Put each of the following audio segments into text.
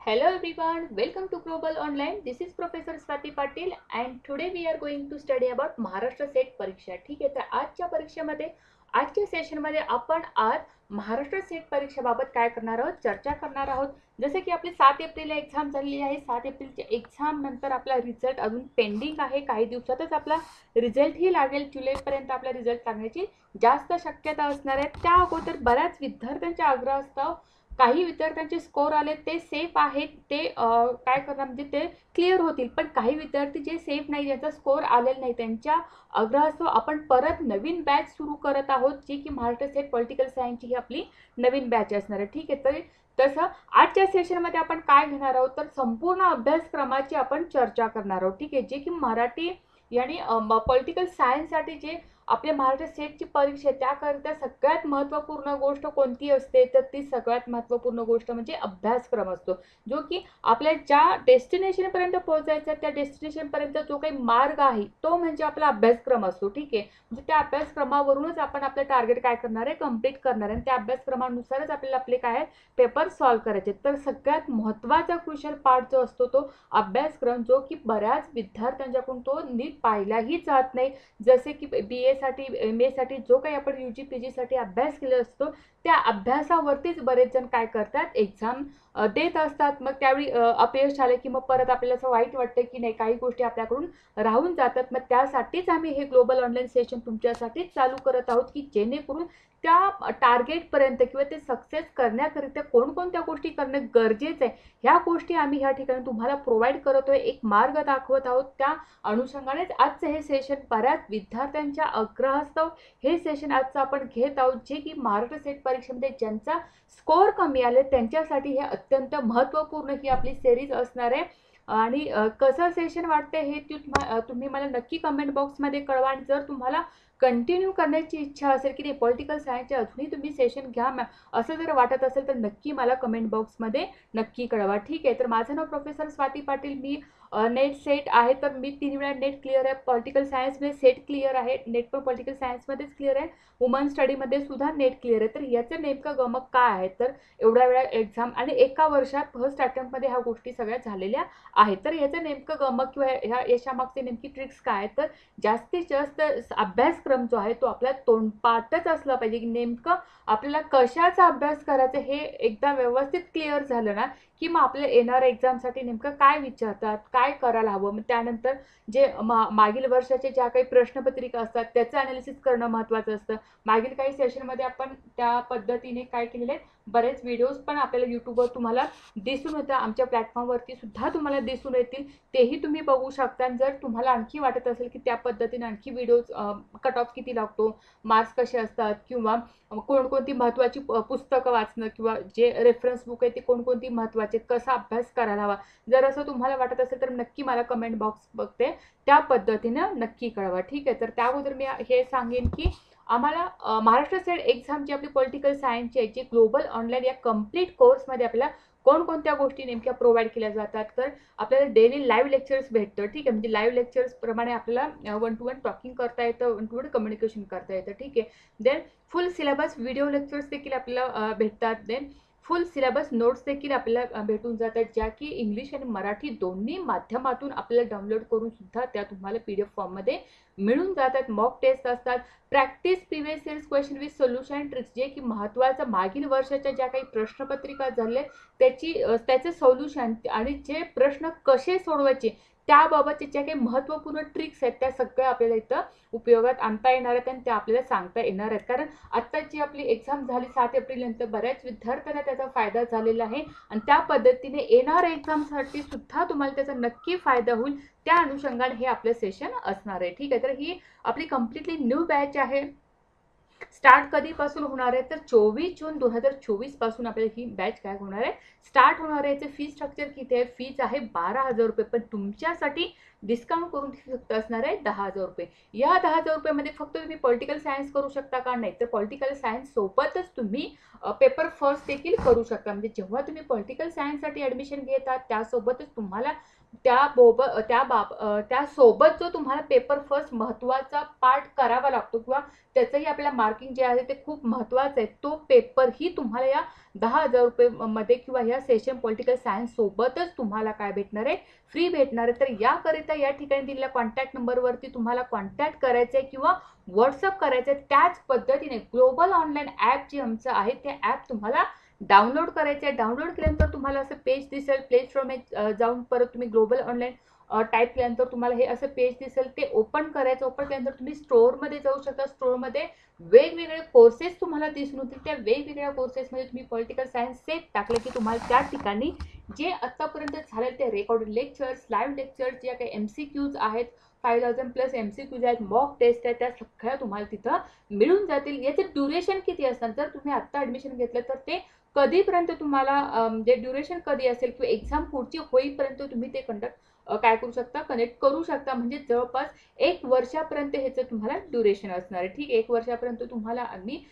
Hello everyone, welcome to Global Online. This is Professor Swati Patil and today we are going to study about Maharashtra set परीक्षा. ठीक आहे, तर आजच्या परीक्षेमध्ये आजच्या सेशनमध्ये आपण आज महाराष्ट्र सेट परीक्षेबाबत काय करणार आहोत, चर्चा करणार आहोत. जसे की आपली 7 एप्रिलला एक्झाम झालेली आहे. 7 एप्रिलच्या एक्झाम नंतर आपला रिझल्ट अजून पेंडिंग आहे. काही दिवसातच आपला रिझल्टही लागेल. जुलैपर्यंत आपला रिझल्ट लागण्याची जास्त शक्यता असणार आहे. त्या अगोदर बऱ्याच विद्यार्थ्यांच्या आग्रहास्तव काही विद्यार्थ्यांचे स्कोर आले ते सेफ आहेत, ते काय करणार म्हणजे ते क्लिअर होतील. पण काही विद्यार्थी जे सेफ नाही, ज्यांचा स्कोर आलेला नाही, त्यांच्या आग्रहास्तव आपण परत नवीन बॅच सुरू करत आहोत, जी की महाराष्ट्र स्टेट पॉलिटिकल सायन्सची ही आपली नवीन बॅच असणार आहे. ठीक आहे, तर तसं आजच्या सेशनमध्ये आपण काय घेणार आहोत, तर संपूर्ण अभ्यासक्रमाची आपण चर्चा करणार आहोत. ठीक आहे, जे की मराठी आणि पॉलिटिकल सायन्ससाठी जे आपल्या महाराष्ट्र स्टेटची परीक्षा आहे त्याकरिता सगळ्यात महत्त्वपूर्ण गोष्ट कोणती असते, तर ती सगळ्यात महत्त्वपूर्ण गोष्ट म्हणजे अभ्यासक्रम असतो, जो की आपल्या ज्या डेस्टिनेशनपर्यंत पोहोचायचा त्या डेस्टिनेशनपर्यंत जो काही मार्ग आहे तो म्हणजे आपला अभ्यासक्रम असतो. ठीक आहे, म्हणजे त्या अभ्यासक्रमावरूनच आपण आपलं टार्गेट काय करणार आहे, कंप्लीट करणार आहे. आणि त्या अभ्यासक्रमानुसारच आपल्याला आपले काय आहे पेपर सॉल्व्ह करायचे. तर सगळ्यात महत्त्वाचा क्रुशियल पार्ट जो असतो तो अभ्यासक्रम, जो की बऱ्याच विद्यार्थ्यांच्याकडून तो नीट पाहिलाही जात नाही. जसे की BA साठी MA साठी जो काही आपण UG PG साठी अभ्यास केला असतो त्या अभ्यासावरतीच बरेच जण काय करतात, एक्झाम देत असतात. मग त्यावेळी अपयश आले की मग परत आपल्याला असं वाईट वाटतं की नाही, काही गोष्टी आपल्याकडून राहून जातात. मग त्यासाठीच आम्ही हे ग्लोबल ऑनलाईन सेशन तुमच्यासाठीच चालू करत आहोत, की जेणेकरून त्या टार्गेटपर्यंत किंवा ते सक्सेस करण्याकरिता कोणकोणत्या गोष्टी करणं गरजेचं आहे ह्या गोष्टी आम्ही ह्या ठिकाणी तुम्हाला प्रोव्हाइड करतोय, एक मार्ग दाखवत आहोत. त्या अनुषंगानेच आजचं हे सेशन बऱ्याच विद्यार्थ्यांच्या आग्रहास्तव हे सेशन आजचं आपण घेत आहोत, जे की महाराष्ट्र सेट परीक्षेमध्ये ज्यांचा स्कोर कमी आले त्यांच्यासाठी हे अत्यंत महत्त्वपूर्ण ही आपली सिरीज असणार आहे. आणि कसं सेशन वाटते हे तुम्ही मला नक्की कमेंट बॉक्समध्ये कळवा. आणि जर तुम्हाला कंटिन्यू करण्याची इच्छा असेल की ते पॉलिटिकल सायन्सचे अजूनही तुम्ही सेशन घ्या असं जर वाटत असेल तर नक्की मला कमेंट बॉक्समध्ये नक्की कळवा. ठीक आहे, तर माझं नाव प्रोफेसर स्वाती पाटील. मी नेट सेट आहे, तर मी 3 वेळा नेट क्लिअर आहे. पॉलिटिकल सायन्समध्ये सेट क्लिअर आहे, नेट पण पॉलिटिकल सायन्समध्येच क्लिअर आहे. वुमन स्टडीमध्ये सुद्धा नेट क्लिअर आहे. तर याचं नेमकं गमक काय आहे, तर एवढ्या वेळा एक्झाम आणि एका वर्षात फर्स्ट अटेम्प्टमध्ये ह्या गोष्टी सगळ्या झालेल्या आहेत. तर याचं नेमकं गमक किंवा ह्या यशामागचे नेमकी ट्रिक्स काय आहेत, तर जास्तीत जास्त अभ्यासक्रम जो आहे तो आपला तोंडपाठच असला पाहिजे, की नेमकं आपल्याला कशाचा अभ्यास करायचा हे एकदा व्यवस्थित क्लिअर झालं ना की मग आपल्या येणाऱ्या एक्झामसाठी नेमकं काय विचारतात, काय करायला हवं. मग त्यानंतर जे मागील वर्षाचे ज्या काही प्रश्नपत्रिका असतात त्याचं अनालिसिस करणं महत्त्वाचं असतं. मागील काही सेशनमध्ये आपण त्या पद्धतीने काय केलेले आहेत, बरेच व्हिडिओज पण आपल्याला यूट्यूबवर तुम्हाला दिसून येतं, आमच्या प्लॅटफॉर्मवरती सुद्धा तुम्हाला दिसून येतील, तेही तुम्ही बघू शकता. जर तुम्हाला आणखी वाटत असेल की त्या पद्धतीने आणखी व्हिडिओज कट ऑफ किती लागतो, मार्क्स कसे असतात, किंवा कोणकोणती महत्त्वाची पुस्तकं वाचणं किंवा जे रेफरन्स बुक आहे ते कोणकोणती महत्त्वाचे, कसा अभ्यास करायला हवा, जर असं तुम्हाला वाटत असेल तर नक्की मला कमेंट बॉक्स बघते त्या पद्धतीनं नक्की कळवा. ठीक आहे, तर त्या अगोदर मी हे सांगेन की आम्हाला महाराष्ट्र स्टेट एक्झाम जी आपली पॉलिटिकल सायन्सची आहे, जी ग्लोबल ऑनलाईन या कम्प्लीट कोर्समध्ये आपल्याला कोणकोणत्या गोष्टी नेमक्या प्रोव्हाइड केल्या जातात, तर आपल्याला डेली लाईव्ह लेक्चर्स भेटतं. ठीक आहे, म्हणजे लाईव्ह लेक्चर्स प्रमाणे आपल्याला 1 to 1 टॉकिंग करता येतं, 1 to 1 कम्युनिकेशन करता येतं. ठीक आहे, then full syllabus video lectures देखील आपल्याला भेटतात. देन फुल सिलेबस नोट्स देखील आपल्याला भेटून जातात, ज्या की इंग्लिश आणि मराठी दोन्ही माध्यमातून आपल्याला डाउनलोड करून सुद्धा त्या तुम्हाला PDF फॉर्ममध्ये मिळून जातात. मॉक टेस्ट असतात, practice previous years question with solution tricks, जे की महत्त्वाचं मागील वर्षाच्या ज्या काही प्रश्नपत्रिका झाले त्याचे सोल्युशन आणि जे प्रश्न कसे सोडवायचे त्याबाबतचे ज्या काही महत्त्वपूर्ण ट्रिक्स आहेत त्या सगळ्या आपल्याला इथं उपयोगात आणता येणार आहेत आणि त्या आपल्याला सांगता येणार आहेत. कारण आत्ता जी आपली एक्झाम झाली 7 एप्रिल नंतर बऱ्याच विद्यार्थ्यांना त्याचा फायदा झालेला आहे आणि त्या पद्धतीने येणाऱ्या एक्झामसाठी सुद्धा तुम्हाला त्याचा नक्की फायदा होईल. त्या अनुषंगाने हे आपलं सेशन असणार आहे. ठीक आहे, तर ही आपली कम्प्लिटली न्यू बॅच आहे. स्टार्ट कधीपासून होणार आहे, तर 24 जून 2024 पासून आपल्याला ही बॅच काय होणार आहे, स्टार्ट होणार आहे. याचं फी स्ट्रक्चर किती आहे, फीज आहे 12,000 रुपये, पण तुमच्यासाठी डिस्काउंट करून फक्त असणार आहे 10,000 रुपये. या 10,000 रुपयामध्ये फक्त तुम्ही पॉलिटिकल सायन्स करू शकता का, नाही तर पॉलिटिकल सायन्स सोबतच तुम्ही पेपर फर्स्ट देखील करू शकता. म्हणजे जेव्हा तुम्ही पॉलिटिकल सायन्ससाठी ॲडमिशन घेतात त्यासोबतच तुम्हाला त्यासोबत जो तुम्हाला पेपर फर्स्ट महत्त्वाचा पार्ट करावा लागतो किंवा त्याचंही आपल्याला मार्किंग जे आहे ते खूप महत्त्वाचं आहे, तो पेपरही तुम्हाला या 10,000 रुपये मध्ये किंवा ह्या सेशन पॉलिटिकल सायन्स सोबतच तुम्हाला काय भेटणार आहे, फ्री भेटणार आहे. तर याकरिता या ठिकाणी दिलेल्या कॉन्टॅक्ट नंबरवरती तुम्हाला कॉन्टॅक्ट करायचं आहे किंवा व्हॉट्सअप करायचं आहे. त्याच पद्धतीने ग्लोबल ऑनलाईन ॲप जे आमचं आहे ते ॲप तुम्हाला डाउनलोड करायचं आहे. डाउनलोड केल्यानंतर तुम्हाला असं पेज दिसेल. प्ले स्टोअरमध्ये जाऊन परत तुम्ही ग्लोबल ऑनलाईन टाईप केल्यानंतर तुम्हाला हे असं पेज दिसेल. ते ओपन करायचं. ओपन केल्यानंतर तुम्ही स्टोअरमध्ये जाऊ शकता. स्टोअरमध्ये वेगवेगळे कोर्सेस तुम्हाला दिसून होतील. त्या वेगवेगळ्या कोर्सेसमध्ये तुम्ही पॉलिटिकल सायन्स सेट टाकले की तुम्हाला त्या ठिकाणी जे आत्तापर्यंत झाले ते रेकॉर्डेड लेक्चर्स, लाईव्ह लेक्चर्स, ज्या काही MCQs आहेत, 5000+ MCQs आहेत, मॉक टेस्ट आहेत, त्या सगळ्या तुम्हाला तिथं मिळून जातील. याचं ड्युरेशन किती असणार, जर तुम्ही आत्ता ॲडमिशन घेतलं तर ते कधीपर्यंत तुम्हाला म्हणजे ड्युरेशन कधी असेल किंवा एक्झाम पुढची होईपर्यंत तुम्ही ते काय करू शकता, कनेक्ट करू शकता. म्हणजे जवळपास 1 वर्षापर्यंत ह्याचं तुम्हाला ड्युरेशन असणार आहे. ठीक आहे, 1 वर्षापर्यंत तुम्हाला आम्ही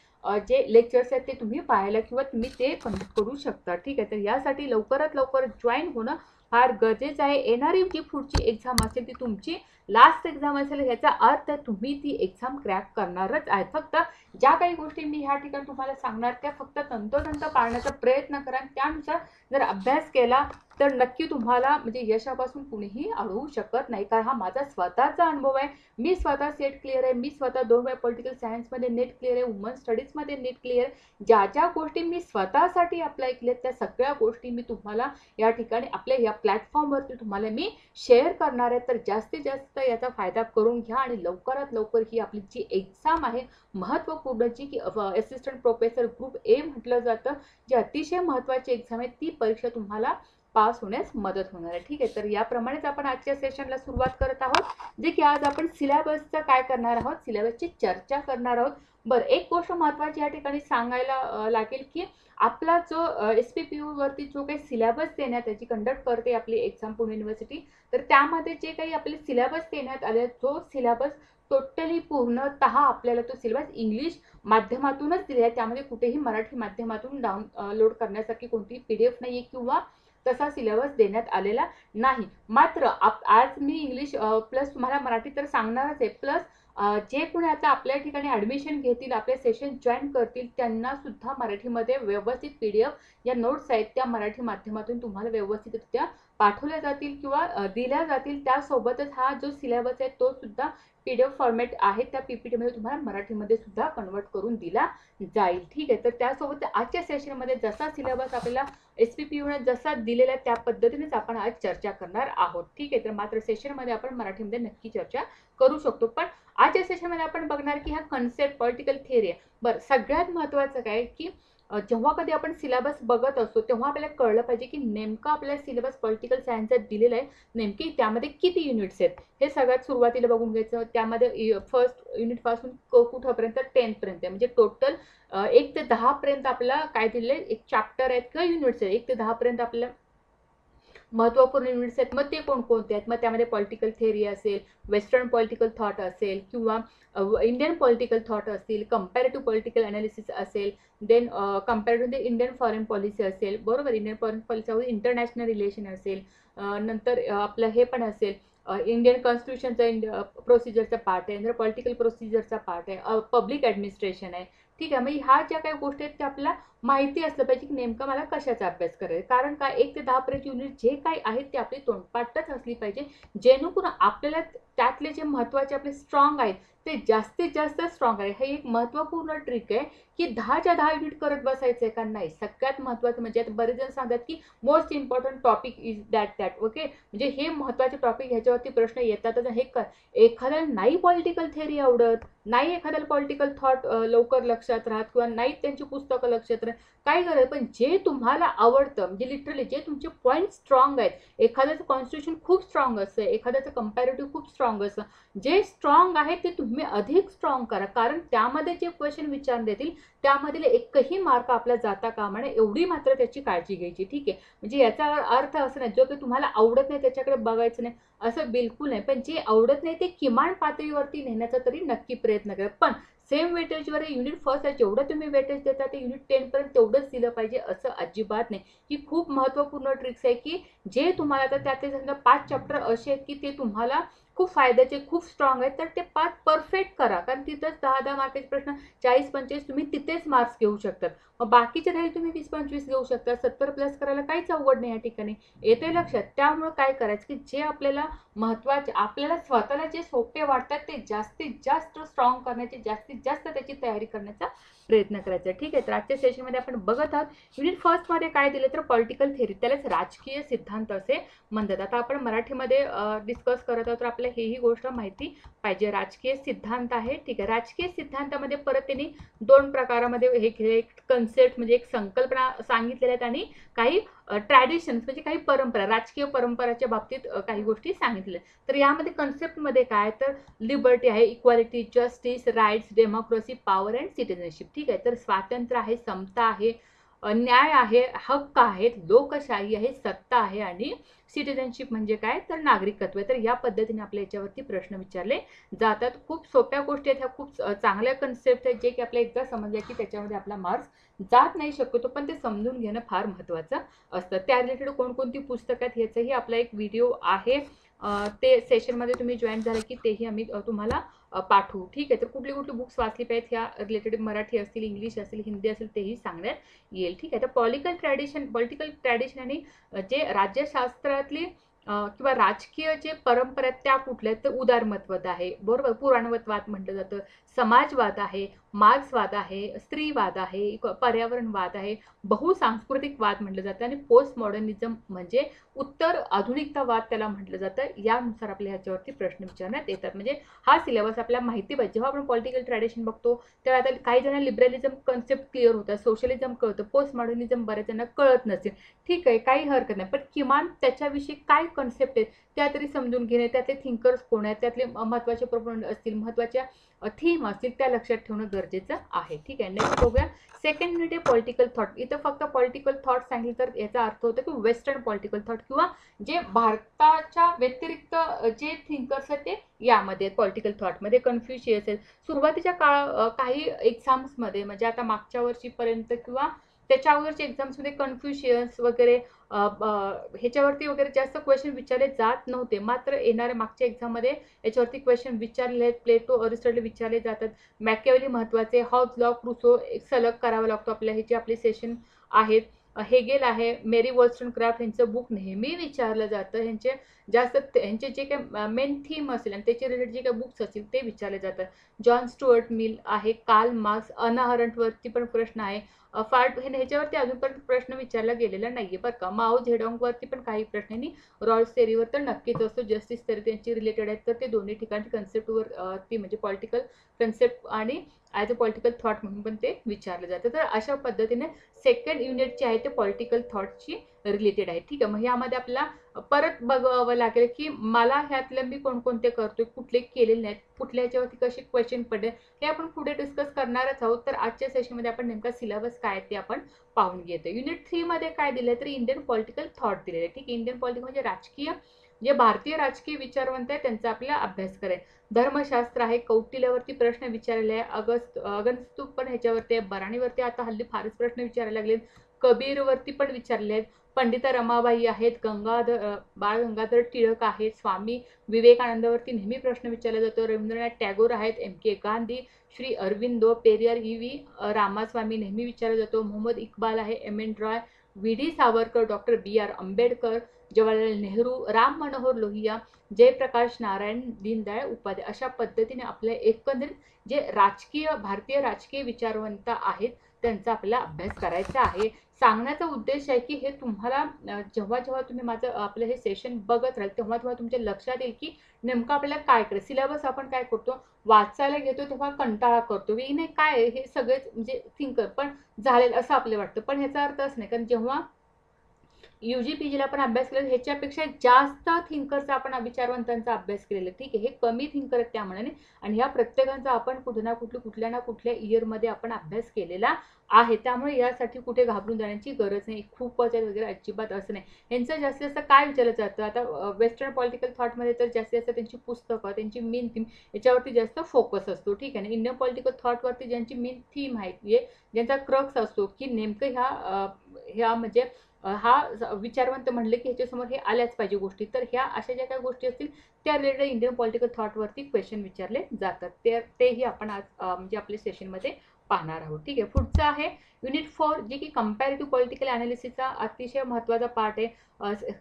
जे लेक्चर्स आहेत ते तुम्ही पाहायला किंवा तुम्ही ते कनेक्ट करू शकता. ठीक आहे, तर यासाठी लवकरात लवकर जॉईन होणं फार गरजेचं आहे. येणारी जी पुढची एक्झाम असेल ती तुमची लास्ट एक्झाम असेल, ह्याचा अर्थ तुम्ही ती एक्झाम क्रॅक करणारच आहेत. फक्त ज्या काही गोष्टी मी ह्या ठिकाणी तुम्हाला सांगणार त्या फक्त तंतोतंत पाळण्याचा प्रयत्न करा. त्यानुसार जर अभ्यास केला तर नक्की तुम्हाला म्हणजे यशापासून कुणीही अडवू शकत नाही. कारण हा माझा स्वतःचा अनुभव आहे. मी स्वतः सेट क्लिअर आहे. मी स्वतः 2 वेळा पॉलिटिकल सायन्समध्ये नेट क्लिअर आहे, वुमन स्टडीजमध्ये नेट क्लिअर आहे. ज्या ज्या गोष्टी मी स्वतःसाठी अप्लाय केल्यात त्या सगळ्या गोष्टी मी तुम्हाला या ठिकाणी आपल्या या प्लॅटफॉर्मवरती तुम्हाला मी शेअर करणार आहे. तर जास्तीत जास्त याचा फायदा करून घ्या आणि लवकरात लवकर ही आपली जी एक्झाम आहे महत्त्वपूर्ण, जी की असिस्टंट प्रोफेसर ग्रुप ए म्हटलं जातं, जी अतिशय महत्त्वाची एक्झाम आहे, ती परीक्षा तुम्हाला पास होण्यास मदत होणार आहे. ठीक आहे, तर याप्रमाणेच आपण आजच्या सेशनला सुरुवात करत आहोत, जे की आज आपण सिलेबसचं काय करणार आहोत, सिलेबसची चर्चा करणार आहोत. बरं, एक गोष्ट महत्त्वाची या ठिकाणी सांगायला लागेल की आपला जो SPPU वरती जो काही सिलेबस देण्यात याची कंडक्ट करते आपली एक्झाम पुणे युनिव्हर्सिटी, तर त्यामध्ये जे काही आपले सिलेबस देण्यात आले, जो सिलेबस टोटली पूर्णतः आपल्याला तो सिलेबस इंग्लिश माध्यमातूनच दिला आहे. त्यामध्ये कुठेही मराठी माध्यमातून डाउनलोड करण्यासारखी कोणती PDF नाही आहे किंवा तसा सिलेबस देण्यात आलेला नाही. मात्र आज मी इंग्लिश प्लस तुम्हाला मराठी तर सांगणारच आहे, प्लस जे कोणी आता आपल्या ठिकाणी ॲडमिशन घेतील, आपले सेशन जॉईन करतील, त्यांना सुद्धा मराठीमध्ये व्यवस्थित PDF या नोट्स आहेत त्या मराठी माध्यमातून तुम्हाला व्यवस्थितरित्या पाठवल्या जातील किंवा दिल्या जातील. त्यासोबतच हा जो सिलेबस आहे तो सुद्धा PDF फॉर्मॅट आहे, त्या PPT मध्ये तुम्हाला मराठीमध्ये सुद्धा कन्वर्ट करून दिला जाईल. ठीक आहे, तर त्यासोबत आजच्या सेशनमध्ये जसा सिलेबस आपल्याला SPPU ने जसा दिलेला आहे त्या पद्धतीनेच आपण आज चर्चा करणार आहोत. ठीक आहे, तर मात्र सेशनमध्ये आपण मराठीमध्ये नक्की चर्चा करू शकतो. पण आजच्या सेशनमध्ये आपण बघणार की हा कन्सेप्ट पॉलिटिकल थिअरी आहे. बरं, सगळ्यात महत्त्वाचं काय की जेव्हा कधी आपण सिलेबस बघत असतो तेव्हा आपल्याला कळलं पाहिजे की नेमकं आपल्याला सिलेबस पॉलिटिकल सायन्सचा दिलेला आहे, नेमकी त्यामध्ये किती युनिट्स आहेत हे सगळ्यात सुरुवातीला बघून घ्यायचं. त्यामध्ये फर्स्ट युनिटपासून कुठंपर्यंत 10th पर्यंत, म्हणजे टोटल 1 ते 10 पर्यंत आपल्याला काय दिले, एक चॅप्टर आहेत किंवा युनिट्स आहेत. 1 ते 10 पर्यंत आपल्याला महत्त्वपूर्ण युनिट्स आहेत. मग ते कोणकोणते आहेत, मग त्यामध्ये पॉलिटिकल थिअरी असेल, वेस्टर्न पॉलिटिकल थॉट असेल किंवा इंडियन पॉलिटिकल थॉट असतील, कंपॅरेटिव्ह पॉलिटिकल अनालिसिस असेल, then comparative Indian foreign policy असेल, बरोबर, इंडियन फॉरेन पॉलिसीमध्ये इंटरनॅशनल रिलेशन असेल, नंतर आपलं हे पण असेल इंडियन कॉन्स्टिट्यूशनचा प्रोसिजरचा पार्ट आहे, नंतर पॉलिटिकल प्रोसिजरचा पार्ट आहे, पब्लिक ॲडमिनिस्ट्रेशन आहे. ठीक आहे, मग ह्या ज्या काही गोष्टी आहेत त्या आपल्याला माहिती असलं पाहिजे की नेमकं मला कशाचा अभ्यास करायचा. कारण काय 1 ते 10 पर्यंत युनिट जे काही आहेत ते आपली तोंडपाठच असली पाहिजे, जेणेकरून आपल्याला त्यातले जे महत्त्वाचे आपले स्ट्रॉंग आहेत ते जास्तीत जास्त स्ट्रॉंग आहे. हे एक महत्त्वपूर्ण ट्रिक आहे की 10च्या 10 युनिट करत बसायचं आहे का नाही. सगळ्यात महत्त्वाचं म्हणजे आता बरेच जण सांगतात की most important topic is that okay, म्हणजे हे महत्त्वाचे टॉपिक, ह्याच्यावरती प्रश्न येतातच. हे एखाद्याला नाही पॉलिटिकल थिअरी आवडत, नाही एखाद्याला पॉलिटिकल थॉट लवकर लक्षात राहत किंवा नाही त्यांची पुस्तकं लक्षात राहत, काय करायचं, पण जे तुम्हाला आवडतं म्हणजे लिटरली जे तुमचे पॉईंट स्ट्रॉंग आहेत, एखाद्याचं कॉन्स्टिट्यूशन खूप स्ट्रॉंग असतं, एखाद्याचं कंपॅरेटिव्ह खूप स्ट्रॉंग असतं, जे स्ट्रॉंग आहे ते तुम्ही अधिक स्ट्रॉंग करा. कारण त्यामध्ये जे क्वेश्चन विचारण्यात येतील त्यामधील एकही मार्क आपला जाता कामा नये, एवढी मात्र त्याची काळजी घ्यायची. ठीक आहे, म्हणजे याचा अर्थ असं नाही जो की तुम्हाला आवडत नाही त्याच्याकडे बघायचं नाही, असं बिलकुल नाही. पण जे आवडत नाही ते किमान पातळीवरती नेण्याचा तरी नक्की प्रयत्न करा. पण सेम वेटेजवर युनिट फर्स्ट आहे, जेवढं तुम्ही वेटेज देता ते युनिट 10 पर्यंत तेवढंच दिलं पाहिजे असं अजिबात नाही. ही खूप महत्त्वपूर्ण ट्रिक्स आहे की जे तुम्हाला आता त्यातले समजा 5 चॅप्टर असे आहेत की ते तुम्हाला खूप फायद्याचे, खूप स्ट्रॉंग आहेत, तर ते 5 परफेक्ट करा, कारण तिथंच 10-10 मार्काचे प्रश्न 40-45 तुम्ही तिथेच मार्क्स घेऊ शकतात. मग बाकीचे राहील तुम्ही 20-25 घेऊ शकता. 70 प्लस करायला काहीच अवघड नाही या ठिकाणी. येते लक्षात. त्यामुळे काय करायचं की जे आपल्याला महत्त्वाचे, आपल्याला स्वतःला जे सोपे वाटतात ते जास्तीत जास्त स्ट्रॉंग करण्याची, जास्तीत जास्त त्याची तयारी करण्याचा प्रयत्न करायचा. ठीक आहे, तर आजच्या सेशनमध्ये आपण बघत आहोत युनिट फर्स्टमध्ये काय दिलं तर पॉलिटिकल थेअरी, त्यालाच राजकीय सिद्धांत असे म्हणतात. आता आपण मराठीमध्ये डिस्कस करत आहोत, तर आपल्याला ही गोष्ट माहिती पाहिजे. राजकीय सिद्धांत आहे. ठीक आहे, राजकीय सिद्धांतामध्ये परत त्यांनी 2 प्रकारामध्ये हे एक कन्सेप्ट म्हणजे एक संकल्पना सांगितलेल्या आहेत आणि काही ट्रॅडिशन्स म्हणजे काही परंपरा, राजकीय परंपराच्या बाबतीत काही गोष्टी सांगितल्या. तर यामध्ये कन्सेप्टमध्ये काय तर लिबर्टी आहे, equality, justice, rights, democracy, power and citizenship. ठीक आहे, तर स्वातंत्र्य आहे, समता आहे, न्याय आहे, हक्क आहेत, लोकशाही आहे, सत्ता आहे आणि सिटिझनशिप म्हणजे काय तर नागरिकत्व आहे. तर या पद्धतीने आपल्या याच्यावरती प्रश्न विचारले जातात. खूप सोप्या गोष्टी आहेत ह्या, खूप चांगल्या कन्सेप्ट आहेत जे की आपल्या एकदा समजल्या की त्याच्यामध्ये आपला मार्क्स जात नाही शक्यतो, पण ते समजून घेणं फार महत्त्वाचं असतं. त्या रिलेटेड कोणकोणती पुस्तकं आहेत ह्याचाही आपला एक व्हिडिओ आहे, ते सेशनमध्ये तुम्ही जॉईन झाले की तेही आम्ही तुम्हाला पाठवू. ठीक आहे, तर कुठली कुठली बुक्स वाचली पाहिजेत ह्या रिलेटेड, मराठी असतील, इंग्लिश असेल, हिंदी असेल, तेही सांगण्यात येईल. ठीक आहे, तर पॉलिटिकल ट्रॅडिशन आणि जे राज्यशास्त्रातली किंवा राजकीय जे परंपरा आहेत त्या कुठल्या आहेत तर उदारमतवाद आहे, बरोबर, पुराणमतवाद म्हटलं जातं, समाजवाद आहे, मार्क्सवाद आहे, स्त्रीवाद आहे, पर्यावरणवाद आहे, बहुसांस्कृतिक वाद म्हटलं जातं आणि पोस्ट मॉडर्निझम म्हणजे उत्तर आधुनिकतावाद त्याला म्हटलं जातं. यानुसार आपल्या ह्याच्यावरती प्रश्न विचारण्यात येतात. म्हणजे हा सिलेबस आपल्याला माहिती पाहिजे. जेव्हा आपण पॉलिटिकल ट्रॅडिशन बघतो तेव्हा आता काही जण लिबरलिझम कन्सेप्ट क्लिअर होतात, सोशलिझम कळतं, पोस्ट मॉडर्निझम बऱ्याच जणांना कळत नसेल. ठीक आहे, काही हरकत नाही, पण किमान त्याच्याविषयी काय कन्सेप्ट आहेत त्या तरी समजून घेणे, त्यातले थिंकर्स कोण आहेत, त्यातले महत्त्वाचे प्रोपोनंट असतील, महत्त्वाच्या थीम असतील त्या लक्षात ठेवणं गरजेचं आहे. ठीक आहे, नेक्स्ट बघूया. सेकंड युनिट आहे पॉलिटिकल थॉट. इथं फक्त पॉलिटिकल थॉट सांगितलं तर याचा अर्थ होतो की वेस्टर्न पॉलिटिकल थॉट किंवा जे भारताच्या व्यतिरिक्त जे थिंकर्स आहेत ते यामध्ये पॉलिटिकल थॉटमध्ये. कन्फ्युशियस आहेत. सुरुवातीच्या काही एक्झाम्समध्ये म्हणजे आता मागच्या वर्षीपर्यंत किंवा त्याच्या अगोदरच्या एक्झाम्समध्ये कन्फ्युशियस वगैरे ह्याच्यावरती वगैरे जास्त क्वेश्चन विचारले जात नव्हते. मात्र येणाऱ्या मागच्या एक्झाममध्ये याच्यावरती क्वेश्चन विचारले आहेत. प्लेटो, अरिस्टॉटल विचारले जातात. मॅकियावेली महत्त्वाचे, हॉब्स, लॉक, रुसो एक सलग करावा लागतो आपल्या, हे जे आपले सेशन आहेत. हेगेल आहे, मेरी वॉलस्टोनक्राफ्ट यांचं बुक नेहमी विचारलं जातं. ह्यांचे जे काही मेन थीम असेल आणि त्याचे रिलेटेड जे काही बुक्स असतील ते विचारले जातात. जॉन स्टुअर्ट मिल आहे, कार्ल मार्क्स, अना हरंटवरती पण प्रश्न आहे. ह्याच्यावरती अजूनपर्यंत प्रश्न विचारला गेलेला नाहीये बरं का. माओ झेडॉंगवरती पण काही प्रश्न आणि रॉल्स थेअरीवर तर नक्कीच असतो. जस्टिस थेअरी त्यांची रिलेटेड आहेत, तर ते दोन्ही ठिकाणी कन्सेप्टवर ती म्हणजे पॉलिटिकल कन्सेप्ट आणि ॲज अ पॉलिटिकल थॉट म्हणून पण ते विचारलं जातं. तर अशा पद्धतीने सेकंड युनिट जे आहे ते पॉलिटिकल थॉटशी रिलेटेड आहे. ठीक आहे, मग यामध्ये आपल्याला परत बघावं लागेल की मला ह्यातलं मी कोणकोणते करतोय, कुठले केलेले नाहीत, कुठल्या याच्यावरती कसे क्वेश्चन पडले, हे आपण पुढे डिस्कस करणारच आहोत. तर आजच्या सेशनमध्ये आपण नेमका सिलेबस काय ते आपण पाहून घेतो. युनिट 3 मध्ये काय दिलंय तर इंडियन पॉलिटिकल थॉट दिलेले. ठीक आहे, इंडियन पॉलिटिकल म्हणजे राजकीय, जे भारतीय राजकीय विचारवंत आहे त्यांचा आपला अभ्यास करायचा. धर्मशास्त्र आहे, कौटिल्यावरती प्रश्न विचारलेले आहे, अगस्तू पण ह्याच्यावरती आहे, बराणीवरती आता हल्ली फारच प्रश्न विचारायला लागलेत, कबीरवरती पण विचारले आहेत, पंडिता रमाबाई आहेत, बाळ गंगाधर टिळक आहेत, स्वामी विवेकानंदावरती नेहमी प्रश्न विचारला जातो, रवींद्रनाथ टागोर आहेत, M.K. गांधी, श्री अरविंदो, पेरियार E.V. रामास्वामी नेहमी विचारला जातो, मोहम्मद इक्बाल आहे, M.N. Roy, V.D. Savarkar, doctor B.R. Ambedkar, Jawaharlal Nehru, Ram Manohar Lohia, Jayaprakash Narayan, Deendayal Upadhyay. अशा पद्धतीने आपल्या एकंदरीत जे भारतीय राजकीय विचारवंत आहेत त्यांचा आपल्याला अभ्यास करायचा आहे. सांगण्याचा उद्देश आहे की हे तुम्हाला जेव्हा जेव्हा तुम्ही माझं आपलं हे सेशन बघत राहाल तेव्हा तेव्हा तुमच्या लक्षात येईल की नेमकं आपल्याला काय करायचं. सिलेबस आपण काय करतो, वाचायला घेतो तेव्हा कंटाळा करतो, की नाही काय हे सगळेच म्हणजे थिंकर पण झालेलं असं आपल्याला वाटतं. पण ह्याचा अर्थ असं नाही, कारण जेव्हा UG-PGला आपण अभ्यास केला ह्याच्यापेक्षा जास्त थिंकरचा आपण विचारवंतांचा अभ्यास केलेला. ठीक आहे, हे कमी थिंकर आहेत त्या मनाने आणि ह्या प्रत्येकांचा आपण कुठल्या ना कुठल्या इयरमध्ये आपण अभ्यास केलेला आहे. त्यामुळे यासाठी कुठे घाबरून जाण्याची गरज नाही. खूपच आहे वगैरे अजिबात असं नाही. यांचं जास्तीत जास्त काय विचारलं जातं आता वेस्टर्न पॉलिटिकल थॉटमध्ये तर जास्तीत जास्त त्यांची पुस्तकं, त्यांची मेन थीम याच्यावरती जास्त फोकस असतो. ठीक आहे ना. इंडियन पॉलिटिकल थॉटवरती ज्यांची मेन थीम आहे, ज्यांचा क्रक्स असतो की नेमकं ह्या म्हणजे हा विचारवंत म्हणले की ह्याच्यासमोर हे आल्याच पाहिजे गोष्टी. तर ह्या अशा ज्या काही गोष्टी असतील त्या रिलेटेड इंडियन पॉलिटिकल थॉटवरती क्वेश्चन विचारले जातात. तेही आपण आज म्हणजे आपल्या सेशनमध्ये पाहणार आहोत. ठीक आहे. पुढचं आहे युनिट 4 जे की कंपॅरेटिव्ह पॉलिटिकल अनालिसिसचा अतिशय महत्त्वाचा पार्ट आहे.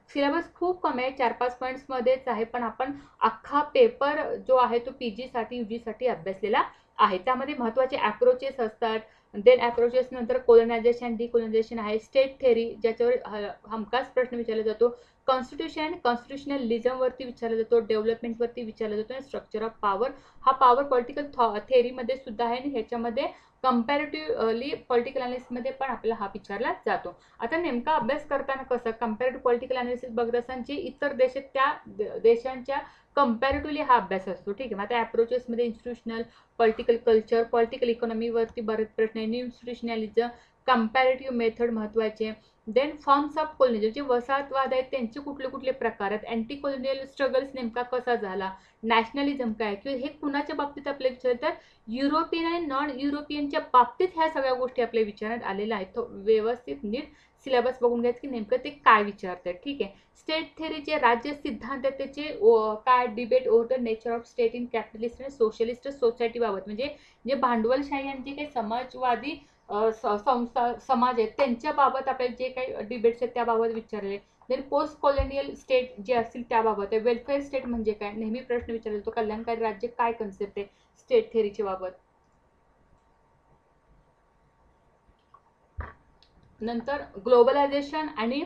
सिलेबस खूप कमी आहे, 4-5 पॉईंट्समध्येच आहे, पण आपण अख्खा पेपर जो आहे तो PG साठी UG साठी अभ्यासलेला आहे. त्यामध्ये महत्त्वाचे अप्रोचेस असतात. देन अप्रोचेस नंतर कोलोनायझेशन डिकोलोनायझेशन आहे, स्टेट थेअरी ज्याच्यावर हमखास प्रश्न विचारला जातो, कॉन्स्टिट्यूशन कॉन्स्टिट्युशनलिझम वरती विचारला जातो, डेव्हलपमेंट वरती विचारला जातो आणि स्ट्रक्चर ऑफ पॉवर हा पॉवर पॉलिटिकल थेअरीमध्ये सुद्धा आहे आणि ह्याच्यामध्ये कंपॅरेटिव्हली पॉलिटिकल अनालिसिसमध्ये पण आपल्याला हा विचारला जातो. आता नेमका अभ्यास करताना कसं कंपॅरेटिव्ह पॉलिटिकल अनालिसिस बघत असताना जे इतर देश आहेत त्या देशांच्या कंपॅरेटिव्हली हा अभ्यास असतो. ठीक आहे. मग आता अप्रोचेसमध्ये इन्स्टिट्यूशनल पॉलिटिकल कल्चर पॉलिटिकल इकॉनॉमीवरती बरेच प्रश्न आहे, न्यू इन्स्टिट्यूशनॅलिझम कंपॅरेटिव्ह मेथड महत्त्वाचे. देन फॉर्म्स ऑफ कोलोनिझम जे वसाहतवाद आहेत त्यांचे कुठले कुठले प्रकार आहेत, अँटी कोलोनियल स्ट्रगल्स नेमका कसा झाला, नॅशनलिझम काय किंवा हे कुणाच्या बाबतीत आपल्याला विचारतात, युरोपियन आणि नॉन युरोपियनच्या बाबतीत ह्या सगळ्या गोष्टी आपल्या विचारण्यात आलेल्या आहेत. तो व्यवस्थित नीट सिलेबस बघून घ्यायचं की नेमकं ते काय विचारतात. ठीक आहे. स्टेट थेअरीचे राज्य सिद्धांत आहेत त्याचे काय debate over the nature of state in capitalist आणि सोशलिस्ट सोसायटी बाबत म्हणजे जे भांडवलशाही आणि जे काही समाजवादी संस्था समाज आहेत त्यांच्या बाबत आपल्याला जे काही डिबेट्स आहेत त्याबाबत विचारले. देन पोस्ट कॉलोनियल स्टेट जे असतील त्याबाबत आहे, वेलफेअर स्टेट म्हणजे काय नेहमी प्रश्न विचारला जातो, कल्याणकारी राज्य काय कन्सेप्ट आहे स्टेट थेअरीच्या बाबत. नंतर ग्लोबलायझेशन आणि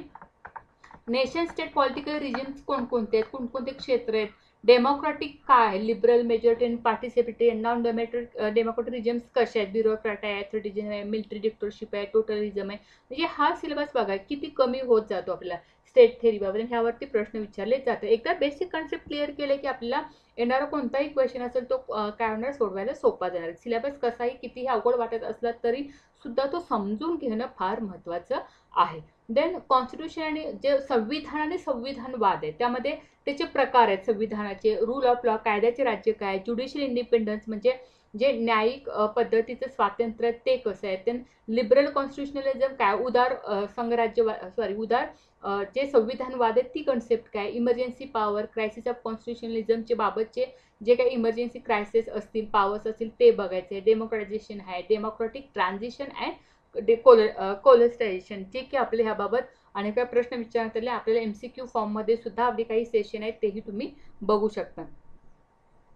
नेशन स्टेट पॉलिटिकल रिजन्स कोणकोणते आहेत, कोणकोणते क्षेत्र आहेत, डेमोक्रॅटिक काय आहे, liberal majority participatory non democratic regimes कसे आहेत, ब्युरोक्रॅट आहे, ॲथॉरिटिझम आहे, मिलिटरी डिक्टेटरशिप आहे, टोटलिझम आहे. म्हणजे हा सिलेबस बघा किती कमी होत जातो आपल्याला स्टेट थेअरी बाबत. ह्यावरती प्रश्न विचारले जातात. एकदा बेसिक कन्सेप्ट क्लिअर केले की आपल्याला येणारा कोणताही क्वेश्चन असेल तो काय होणार सोडवायला सोपा जाणार. सिलेबस कसाही कितीही अवघड वाटत असला तरी सुद्धा तो समजून घेणं फार महत्त्वाचं आहे. देन कॉन्स्टिट्यूशन आणि जे संविधान आणि संविधानवाद आहे त्यामध्ये त्याचे प्रकार आहेत संविधानाचे, रूल ऑफ लॉ कायद्याचे राज्य काय, ज्युडिशियल इंडिपेंडन्स म्हणजे जे न्यायिक पद्धतीचं स्वातंत्र्य ते कसं आहे, देन लिबरल कॉन्स्टिट्युशनलिझम काय, उदार उदार जे संविधानवाद आहे ती कन्सेप्ट काय, इमर्जन्सी पॉवर क्रायसिस ऑफ कॉन्स्टिट्युशनलिझमचे बाबतचे जे काही इमर्जन्सी क्रायसिस असतील पॉवर्स असतील ते बघायचे. डेमोक्रॅटायझेशन आहे, डेमोक्रॅटिक ट्रान्झिशन अँड कोलेस्टायझेशन जे की आपले ह्याबाबत अनेक प्रश्न विचारण्यात आले. आपल्याला MCQ फॉर्ममध्ये सुद्धा आपले काही सेशन आहेत तेही तुम्ही बघू शकता.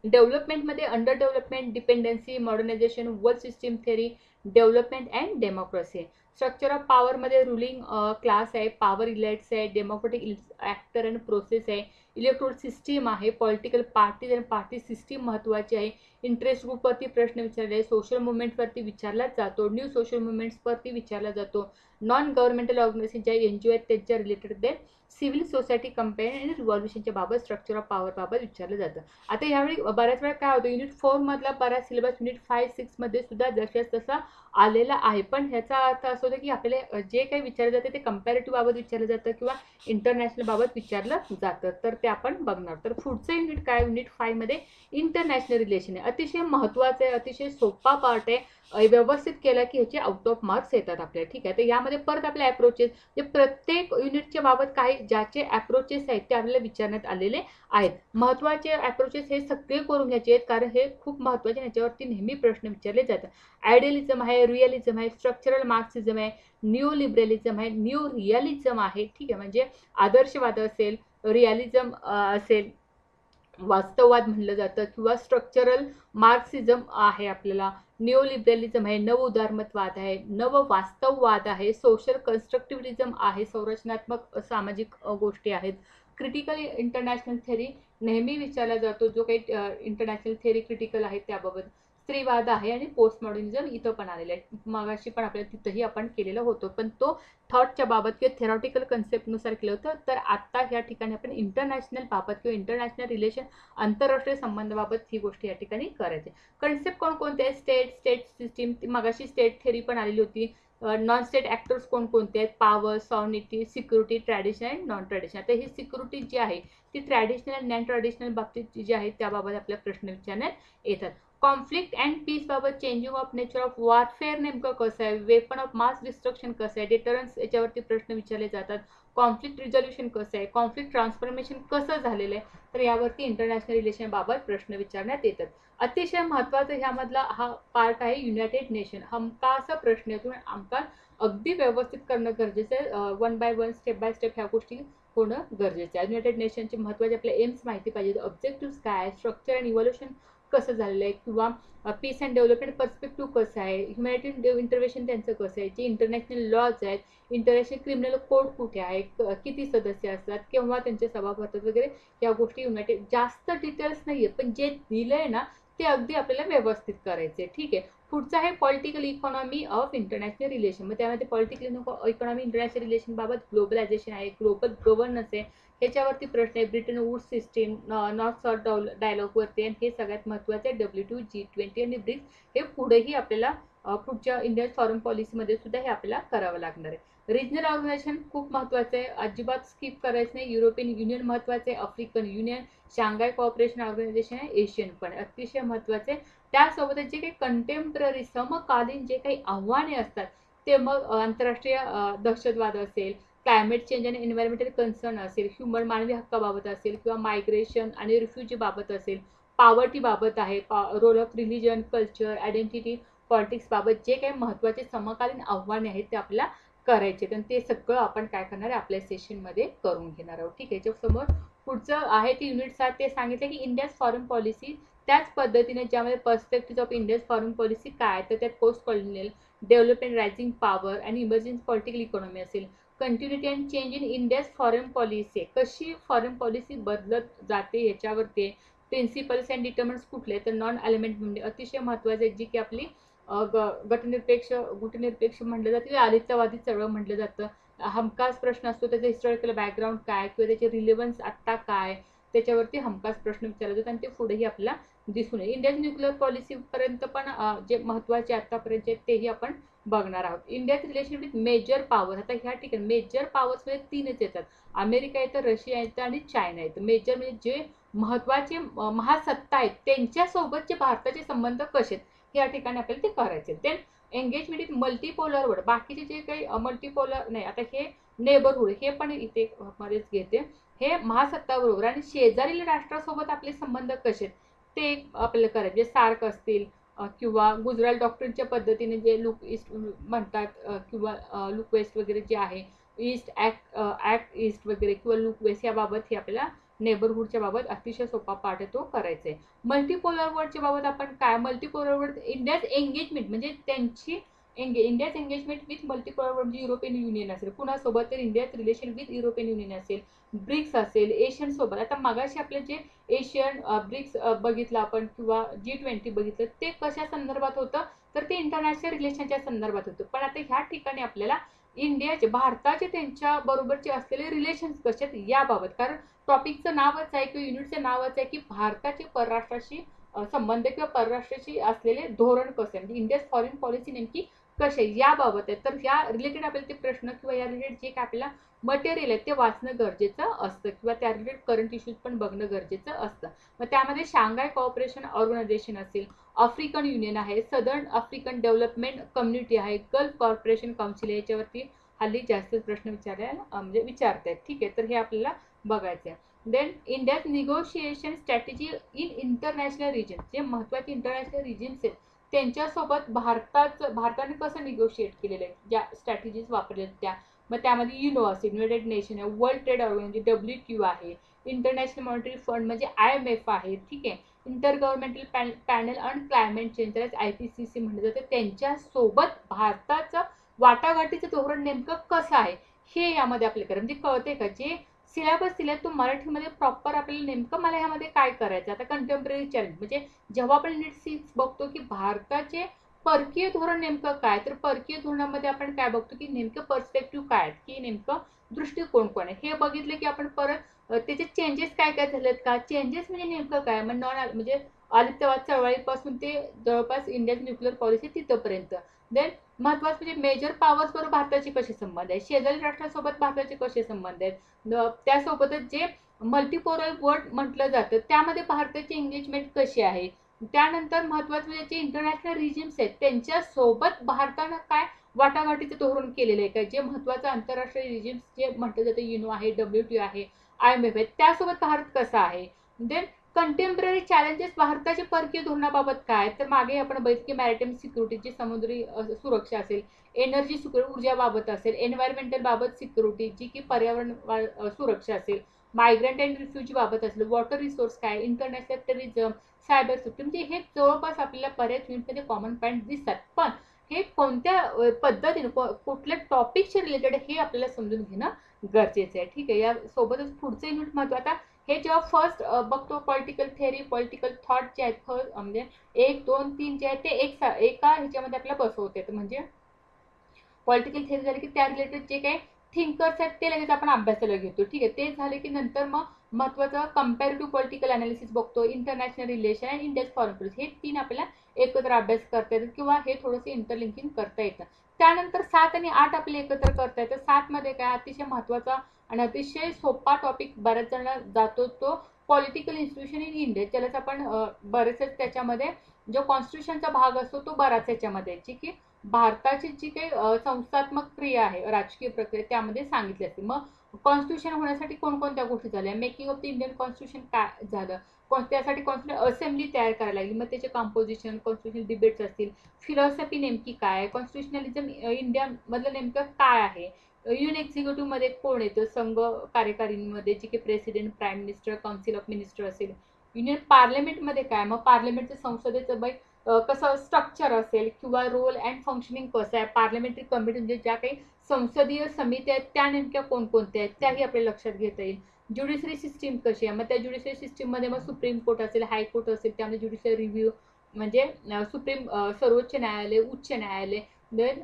डेव्हलपमेंटमध्ये under development, dependency, modernisation, world system theory, development and democracy. Structure of पॉवरमध्ये रुलिंग क्लास आहे, पॉवर इलेट्स आहे, डेमोक्रेटिक ॲक्टर अँड प्रोसेस आहे, इलेक्ट्रोल सिस्टीम आहे, पॉलिटिकल पार्टीज आणि पार्टी सिस्टीम महत्त्वाची आहे, इंटरेस्ट ग्रुपवरती प्रश्न विचारले आहे, सोशल मुवमेंटवरती विचारला जातो, न्यू सोशल मुवमेंट्सवरती विचारला जातो, नॉन गव्हर्नमेंटल ऑर्गनायझेशन ज्या NGO आहेत त्यांच्या रिलेटेड ते सिव्हिल सोसायटी कंपेअर आणि रिव्हॉल्युशनच्या बाबत स्ट्रक्चर ऑफ पॉवर बाबत विचारलं जातं. आता यावेळी बऱ्याच वेळा काय होतं युनिट 4 मधला बराच सिलेबस युनिट 5-6 मध्ये सुद्धा जशाच तसा आलेला आहे, पण ह्याचा अर्थ असा होतो की आपल्याला जे काही विचारलं जातं ते कंपॅरेटिव्ह बाबत विचारलं जातं किंवा इंटरनॅशनल बाबत विचारलं जातं, तर ते आपण बघणार. तर पुढचं युनिट काय युनिट 5 मध्ये इंटरनॅशनल रिलेशन आहे. अतिशय महत्त्वाचं आहे, अतिशय सोपा पार्ट आहे, व्यवस्थित केला की ह्याचे आउट ऑफ मार्क्स येतात आपल्याला. ठीक आहे. तर यामध्ये परत आपले अप्रोचेस जे प्रत्येक युनिटच्या बाबत काही ज्याचे अप्रोचेस आहेत ते आपल्याला विचारण्यात आलेले आहेत. महत्त्वाचे अप्रोचेस हे सगळे करून घ्यायचे आहेत कारण हे खूप महत्त्वाचे, ह्याच्यावरती नेहमी प्रश्न विचारले जातात. आयडियलिझम आहे, रिअलिझम आहे, स्ट्रक्चरल मार्क्सिझम आहे, न्यू लिबरलिझम आहे, न्यू रिअलिझम आहे. ठीक आहे. म्हणजे आदर्शवाद असेल, रिअलिझम असेल, वास्तववाद म्हणलं जातं किंवा स्ट्रक्चरल मार्क्सिझम आहे, आपल्याला न्यू लिबरलिझम आहे, नव उदारमतवाद आहे, नव वास्तववाद आहे, सोशल कन्स्ट्रक्टिव्हिझम आहे, संरचनात्मक सामाजिक गोष्टी आहेत, क्रिटिकल इंटरनॅशनल थेअरी नेहमी विचारला जातो जो काही इंटरनॅशनल थेअरी क्रिटिकल आहे त्याबाबत, स्त्रीवाद आहे आणि पोस्ट मॉडर्निझम इथं पण आलेलं आहे. मागाशी पण आपल्याला तिथंही आपण केलेलं होतं पण तो थॉटच्या बाबत किंवा थेरॉटिकल कन्सेप्टनुसार केलं होतं. तर आता या ठिकाणी आपण इंटरनॅशनल बाबत किंवा इंटरनॅशनल रिलेशन आंतरराष्ट्रीय संबंधाबाबत ही गोष्ट या ठिकाणी करायची. कन्सेप्ट कोणकोणते आहेत, स्टेट सिस्टीम, मागाशी स्टेट थेअरी पण आलेली होती, नॉन स्टेट ॲक्टर्स कोणकोणते आहेत, power, sovereignty, security, traditional and non traditional. तर ही सिक्युरिटी जी आहे ती ट्रॅडिशनल अँड नॉन ट्रॅडिशनल बाबतीत जी आहे त्याबाबत आपल्याला प्रश्न विचारण्यात येतात. कॉन्फ्लिक्ट अँड पीस बाबत changing of nature of warfare नेमकं कसं आहे, वेपन ऑफ मास डिस्ट्रक्शन कसं आहे, डिटरन्स याच्यावरती प्रश्न विचारले जातात, कॉन्फ्लिक्ट रिझोल्युशन कसं आहे, कॉन्फ्लिक्ट ट्रान्सफॉर्मेशन कसं झालेलं आहे, तर यावरती इंटरनॅशनल रिलेशन बाबत प्रश्न विचारण्यात येतात. अतिशय महत्त्वाचा ह्यामधला हा पार्ट आहे युनायटेड नेशन. हमखास प्रश्न येतो आणि आमका अगदी व्यवस्थित करणं गरजेचं आहे. One by one, step by step ह्या गोष्टी होणं गरजेचं आहे. युनायटेड नेशनचे महत्त्वाचे आपले एम्स माहिती पाहिजे, ऑब्जेक्टिव्ह काय आहे, स्ट्रक्चर अँड इव्होल्युशन कसं झालेलं आहे, किंवा पीस अँड डेव्हलपमेंट पर्स्पेक्टिव्ह कसं आहे, ह्युमॅनिटेरियन इंटरव्हेन्शन त्यांचं कसं आहे, जे इंटरनॅशनल लॉज आहेत, इंटरनॅशनल क्रिमिनल कोड कुठे आहे, किती सदस्य असतात, केव्हा त्यांचे सभा भरतात वगैरे, या गोष्टी युनायटेड जास्त डिटेल्स नाही आहे, पण जे दिलंय ना ते अगदी आपल्याला व्यवस्थित करायचे. ठीक आहे. पुढचं आहे political economy of international relation. मग त्यामध्ये पॉलिटिकल इकॉनॉमी इंटरनॅशनल रिलेशन बाबत ग्लोबलायझेशन आहे, ग्लोबल गव्हर्नन्स आहे, ह्याच्यावरती प्रश्न आहे, Bretton Woods system, north south डायलॉगवरती, आणि हे सगळ्यात महत्त्वाचं आहे WTO, G20 आणि ब्रिक्स. हे पुढेही आपल्याला पुढच्या इंडियन फॉरेन पॉलिसीमध्ये सुद्धा हे आपल्याला करावं लागणार आहे. रिजनल ऑर्गनायझेशन खूप महत्त्वाचं आहे, अजिबात स्किप करायचं नाही. युरोपियन युनियन महत्त्वाचं आहे, African Union, Shanghai cooperation organisation आहे, एशियन पण अतिशय महत्त्वाचे आहे. त्यासोबतच जे काही कंटेम्पररी समकालीन जे काही आव्हाने असतात ते मग आंतरराष्ट्रीय दहशतवाद असेल, क्लायमेट चेंज आणि एन्व्हायरमेंटल कन्सर्न असेल, ह्युमन मानवी हक्काबाबत असेल, किंवा मायग्रेशन आणि रिफ्युजी बाबत असेल, पॉवर्टी बाबत आहे, role of religion, culture, identity, politics बाबत जे काही महत्त्वाचे समकालीन आव्हाने आहेत ते आपल्याला करायचे. आणि ते सगळं आपण काय करणार आहे आपल्या सेशनमध्ये करून घेणार आहोत. ठीक आहे. याच्यासमोर पुढचं आहे ते युनिट 7. ते सांगितलं की इंडियाज फॉरेन पॉलिसी, त्याच पद्धतीने ज्यामध्ये perspective of India's foreign policy काय, तर त्यात post colonial development, rising power आणि इमर्जिंग पॉलिटिकल इकॉनॉमी असेल. Continuity and change in India's foreign policy, कशी फॉरेन पॉलिसी बदलत जाते याच्यावरती. प्रिन्सिपल्स अँड डिटर्मिनंट्स कुठले, तर नॉन एलिमेंट म्हणजे अतिशय महत्त्वाचे आहे, जी की आपली गुटनिरपेक्ष म्हटलं जातं, आदित्यवादी चळवळ म्हटलं जातं. हमखास प्रश्न असतो त्याचा हिस्टॉरिकल बॅकग्राऊंड काय, किंवा त्याचे रिलेव्हन्स आत्ता काय, त्याच्यावरती हमखास प्रश्न विचारले जातात आणि ते पुढेही आपल्याला दिसून येईल. इंडियन न्यूक्लिअर पॉलिसी पर्यंत पण जे महत्त्वाचे आतापर्यंत तेही आपण बघणार आहोत. इंडियाच रिलेशन विथ मेजर पॉवर, आता ह्या ठिकाणी मेजर पॉवर्स मध्ये 3च येतात, अमेरिका येतं, रशिया येतं आणि चायना येतं. मेजर म्हणजे जे महत्त्वाचे महासत्ता आहेत त्यांच्यासोबतचे भारताचे संबंध कसे आहेत या ठिकाणी आपल्याला ते करायचे. Then engagement with multipolar world, बाकीचे जे काही मल्टीपोलर नाही, आता हे नेबरहुड हे पण इथे मध्येच घेते. हे महासत्ताबरोबर आणि शेजारील राष्ट्रासोबत आपले संबंध कसे आहेत ते आपल्याला करायचे. सार्क असतील, किंवा गुजराल डॉक्ट्रिनच्या पद्धतीने जे लुक ईस्ट म्हणतात, किंवा लुक वेस्ट वगैरे जे आहे, ईस्ट ॲक्ट ईस्ट वगैरे, किंवा लुक वेस्ट याबाबत हे आपल्याला नेबरहुडच्या बाबत अतिशय सोपा पाठ आहे तो करायचा आहे. मल्टीपोलर वर्ल्डच्या बाबत आपण काय, मल्टीपोलर वर्ल्ड इंडियाज एंगेजमेंट म्हणजे त्यांची India's engagement with multipolar world म्हणजे युरोपियन युनियन असेल, कुणासोबत, तर India's relation with European union असेल, ब्रिक्स असेल, एशियन सोबत. आता मगाशी आपले जे एशियन ब्रिक्स बघितलं आपण, किंवा G20 बघितलं, ते कशा संदर्भात होतं, तर ते इंटरनॅशनल रिलेशनच्या संदर्भात होतं. पण आता ह्या ठिकाणी आपल्याला इंडियाचे, भारताचे त्यांच्या बरोबरचे असलेले रिलेशन्स कसे आहेत याबाबत, कारण टॉपिकचं नावच आहे किंवा युनिटचं नावच आहे की भारताचे परराष्ट्राशी संबंध किंवा परराष्ट्राशी असलेले धोरण कसे, म्हणजे इंडियाज फॉरेन पॉलिसी नेमकी कसे याबाबत आहे. तर या रिलेटेड आपल्याला ते प्रश्न किंवा या रिलेटेड जे काय आपल्याला मटेरियल आहे ते वाचणं गरजेचं असतं, किंवा त्या रिलेटेड करंट इश्यूज पण बघणं गरजेचं असतं. मग त्यामध्ये शांघाय कोऑपरेशन ऑर्गनायझेशन असेल, आफ्रिकन युनियन आहे, सदर्न आफ्रिकन डेव्हलपमेंट कम्युनिटी आहे, गल्फ कॉर्पोरेशन काउन्सिल, याच्यावरती हल्ली जास्त प्रश्न विचारायला म्हणजे विचारतायत. ठीक आहे. तर हे आपल्याला बघायचं आहे. Then India's negotiation strategy in international region, जे महत्त्वाचे इंटरनॅशनल रिजन्स आहेत त्यांच्यासोबत भारताने कसं निगोशिएट केलेलं आहे, ज्या स्ट्रॅटेजीज वापरल्या त्या. मग त्यामध्ये युनो असेल, युनायटेड नेशन आहे, वर्ल्ड ट्रेड ऑर्गनायझेशन WTO आहे, इंटरनॅशनल मॉनिटरी फंड म्हणजे IMF आहे. ठीक आहे. Inter governmental panel on climate change, त्यालाच IPCC म्हटलं जातं, त्यांच्यासोबत भारताचं वाटाघाटीचं धोरण नेमकं कसं आहे हे यामध्ये आपल्याला म्हणजे कळते का. जे सिलेबस दिलाय तो मराठीमध्ये प्रॉपर आपल्याला नेमकं मला ह्यामध्ये काय करायचं. आता कंटेम्पररी चॅलेंज म्हणजे जेव्हा आपण नीट 6 बघतो की भारताचे परकीय धोरण नेमकं काय, तर परकीय धोरणामध्ये आपण काय बघतो की नेमकं पर्स्पेक्टिव्ह काय आहेत, की नेमकं दृष्टिकोन कोण आहे हे बघितलं की आपण परत त्याचे चेंजेस काय काय झालेत का, चेंजेस म्हणजे नेमकं काय, मग म्हणजे आदित्यवाद चळवळीपासून ते जवळपास इंडियन न्यूक्लिअर पॉलिसी तिथपर्यंत. देन महत्वाचं म्हणजे मेजर पॉवर्स बरोबर भारताचे कसे संबंध आहेत, शेजारी राष्ट्रांसोबत भारताचे कसे संबंध आहेत, त्यासोबतच जे मल्टीपोलर वर्ल्ड म्हटलं जातं त्यामध्ये भारताची एंगेजमेंट कशी आहे, त्यानंतर महत्वाचे जे इंटरनॅशनल रिजिम्स आहेत त्यांच्या सोबत भारतानं काय वाटाघाटीचं धोरण केलेलं आहे का, जे महत्वाचं आंतरराष्ट्रीय रिजिम्स जे म्हटलं जातं, युनो आहे, WTO आहे, IMF आहे, त्यासोबत भारत कसा आहे. देन कंटेम्पररी चॅलेंजेस भारताच्या परकीय धोरणाबाबत काय, तर मागे आपण बघितलं की मॅरिटाईम सिक्युरिटी, समुद्री सुरक्षा असेल, एनर्जी ऊर्जाबाबत असेल, एन्व्हायरमेंटल बाबत सिक्युरिटी जी की पर्यावरण सुरक्षा असेल, मायग्रंट अँड रिफ्युजी बाबत असेल, वॉटर रिसोर्स काय, इंटरनॅशनल टेररिझम, सायबर सिक्युरिटी, म्हणजे हे जवळपास आपल्याला बऱ्याच युनिटमध्ये कॉमन पॉईंट दिसतात. पण हे कोणत्या पद्धतीने कुठल्या टॉपिकशी रिलेटेड हे आपल्याला समजून घेणं गरजेचं आहे. ठीक आहे, या सोबतच पुढचं युनिट महत्व. आता हे जेव्हा फर्स्ट बघतो पॉलिटिकल थेअरी, पॉलिटिकल थॉट जे आहेत, म्हणजे 1 2 3 जे आहेत ते एका ह्याच्यामध्ये आपल्याला बसवते. म्हणजे पॉलिटिकल थेअरी झाली की त्या रिलेटेड जे काही थिंकर्स आहेत ते लगेच आपण अभ्यासाला घेतो. ठीक आहे, ते झाले की नंतर मग महत्वाचं कंपॅरेटिव्ह पॉलिटिकल अनालिसिस बघतो, इंटरनॅशनल रिलेशन आणि इंडियन फॉरेन पॉलिसी, हे 3 आपल्याला एकत्र अभ्यास करता येतात किंवा हे थोडंसं इंटरलिंकिंग करता येतं. त्यानंतर 7 आणि 8 आपले एकत्र करता येतं. 7 मध्ये काय अतिशय महत्वाचा आणि अतिशय सोपा टॉपिक बऱ्याच जण जातो, तो पॉलिटिकल इन्स्टिट्यूशन इन इंडिया, ज्यालाच आपण बरेचसे त्याच्यामध्ये जो कॉन्स्टिट्यूशनचा भाग असतो तो बराच याच्यामध्ये, जी की भारताची जी काही संस्थात्मक क्रिया आहे, राजकीय प्रक्रिया, त्यामध्ये सांगितली असते. मग कॉन्स्टिट्यूशन होण्यासाठी कोणकोणत्या गोष्टी झाल्या, making of the Indian constitution काय झालं, त्यासाठी कॉन्स्टिट्यूशन असेंब्ली तयार करायला लागली, मग त्याचे कंपोजिशन, कॉन्स्टिट्यूशन डिबेट्स असतील, फिलॉसॉफी नेमकी काय, कॉन्स्टिट्युशनलिझम इंडिया मधलं नेमकं काय आहे, युनियन एक्झिक्युटिव्ह मध्ये कोण येतं, संघ कार्यकारिणीमध्ये जे की president, prime minister, council of minister असेल, युनियन पार्लमेंटमध्ये काय, मग पार्लमेंटचं संसदेचं कसं स्ट्रक्चर असेल किंवा रोल अँड फंक्शनिंग कसं आहे, पार्लमेंटरी कमिटी म्हणजे ज्या काही संसदीय समित्या आहेत त्या नेमक्या कोणकोणत्या आहेत त्याही आपल्याला लक्षात घेता येईल. ज्युडिशरी सिस्टीम कशी आहे, मग त्या ज्युडिशरी सिस्टीममध्ये मग सुप्रीम कोर्ट असेल, हायकोर्ट असेल, त्यामध्ये ज्युडिशियल रिव्ह्यू म्हणजे सर्वोच्च न्यायालय, उच्च न्यायालय. देन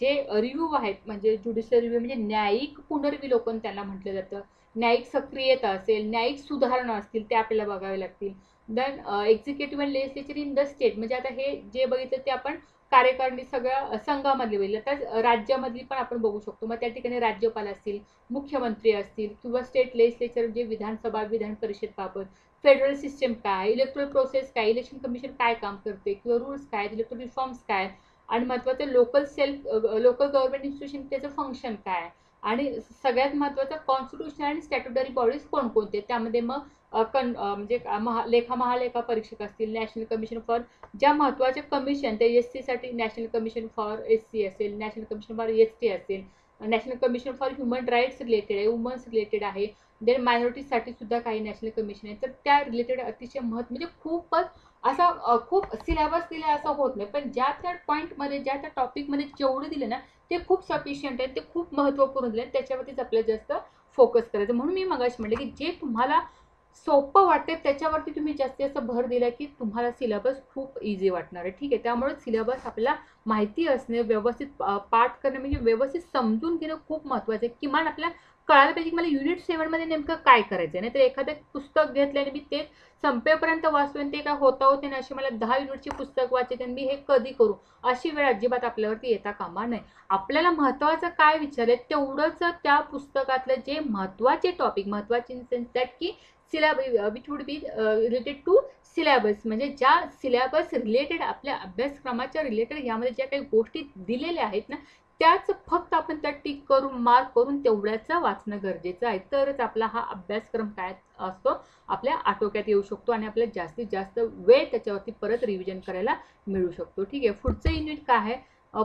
जे रिव्ह्यू आहेत म्हणजे ज्युडिशियल रिव्ह्यू म्हणजे न्यायिक पुनर्विलोकन त्यांना म्हटलं जातं, न्यायिक सक्रियता असेल, न्यायिक सुधारणा असतील ते आपल्याला बघावे लागतील. Then executive and legislature in the state, म्हणजे आता हे जे बघितलं ते आपण कार्यकारिणी सगळ्या संघामधले बघितलं, तर राज्यामधली पण आपण बघू शकतो. मग त्या ठिकाणी राज्यपाल असतील, मुख्यमंत्री असतील किंवा स्टेट लेजिस्लेचर जे विधानसभा, विधान परिषद बाबत, फेडरल सिस्टम काय, इलेक्ट्रोल प्रोसेस काय, इलेक्शन कमिशन काय काम करते किंवा रूल्स काय, इलेक्ट्रोल रिफॉर्म्स काय, आणि महत्वाचं लोकल गव्हर्नमेंट इन्स्टिट्यूशन त्याचं फंक्शन काय, आणि सगळ्यात महत्वाचं कॉन्स्टिट्यूशनल आणि स्टॅट्युटरी बॉडीज कोणकोणते, त्यामध्ये मग म्हणजे महालेखा परीक्षक असतील, नॅशनल कमिशन फॉर ज्या महत्वाच्या कमिशन, ते SC साठी नॅशनल कमिशन फॉर SC असेल, नॅशनल कमिशन फॉर ST असेल, national commission for human rights related आहे, वुमन्स रिलेटेड आहे, देन मायनॉरिटीसाठी सुद्धा काही नॅशनल कमिशन आहे. तर त्या रिलेटेड अतिशय म्हणजे खूपच असा खूप सिलेबस दिला असं होत नाही, पण ज्या त्या पॉईंटमध्ये, ज्या त्या टॉपिकमध्ये जेवढं दिलं ना ते खूप सफिशियंट आहे, ते खूप महत्त्वपूर्ण दिलं, त्याच्यावरतीच आपल्याला जास्त फोकस करायचं. म्हणून मी मगाशी म्हटलं की जे तुम्हाला सोपं वाटते त्याच्यावरती तुम्ही जास्तीत जास्त भर दिला की तुम्हाला सिलेबस खूप इझी वाटणार आहे. ठीक आहे, त्यामुळे सिलेबस आपल्याला माहिती असणे, व्यवस्थित पाठ करणे, म्हणजे व्यवस्थित समजून घेणं खूप महत्त्वाचं आहे. किमान आपल्याला कळायला पाहिजे की मला युनिट 7 मध्ये नेमकं काय करायचं आहे. नाही तर एखादं पुस्तक घेतलं आणि मी ते संपेपर्यंत वाचतोय आणि ते काय होता होते ना, अशी मला 10 युनिटची पुस्तक वाचायची आणि मी हे कधी करू, अशी वेळ अजिबात आपल्यावरती येता कामा नये. आपल्याला महत्त्वाचं काय विचारले तेवढंच त्या पुस्तकातलं जे महत्त्वाचे टॉपिक, महत्त्वाचे इन सेन्स दॅट की which would be related to syllabus, म्हणजे ज्या सिलेबस रिलेटेड आपल्या अभ्यासक्रमाच्या रिलेटेड यामध्ये ज्या काही गोष्टी दिलेल्या आहेत ना, त्याच फक्त आपण त्या टिक करून, मार्क करून तेवढ्याच वाचणं गरजेचं आहे. तरच आपला हा अभ्यासक्रम काय असतो आपल्या आटोक्यात येऊ शकतो आणि आपल्याला जास्तीत जास्त वेळ त्याच्यावरती परत रिव्हिजन करायला मिळू शकतो. ठीक आहे, पुढचं युनिट काय आहे,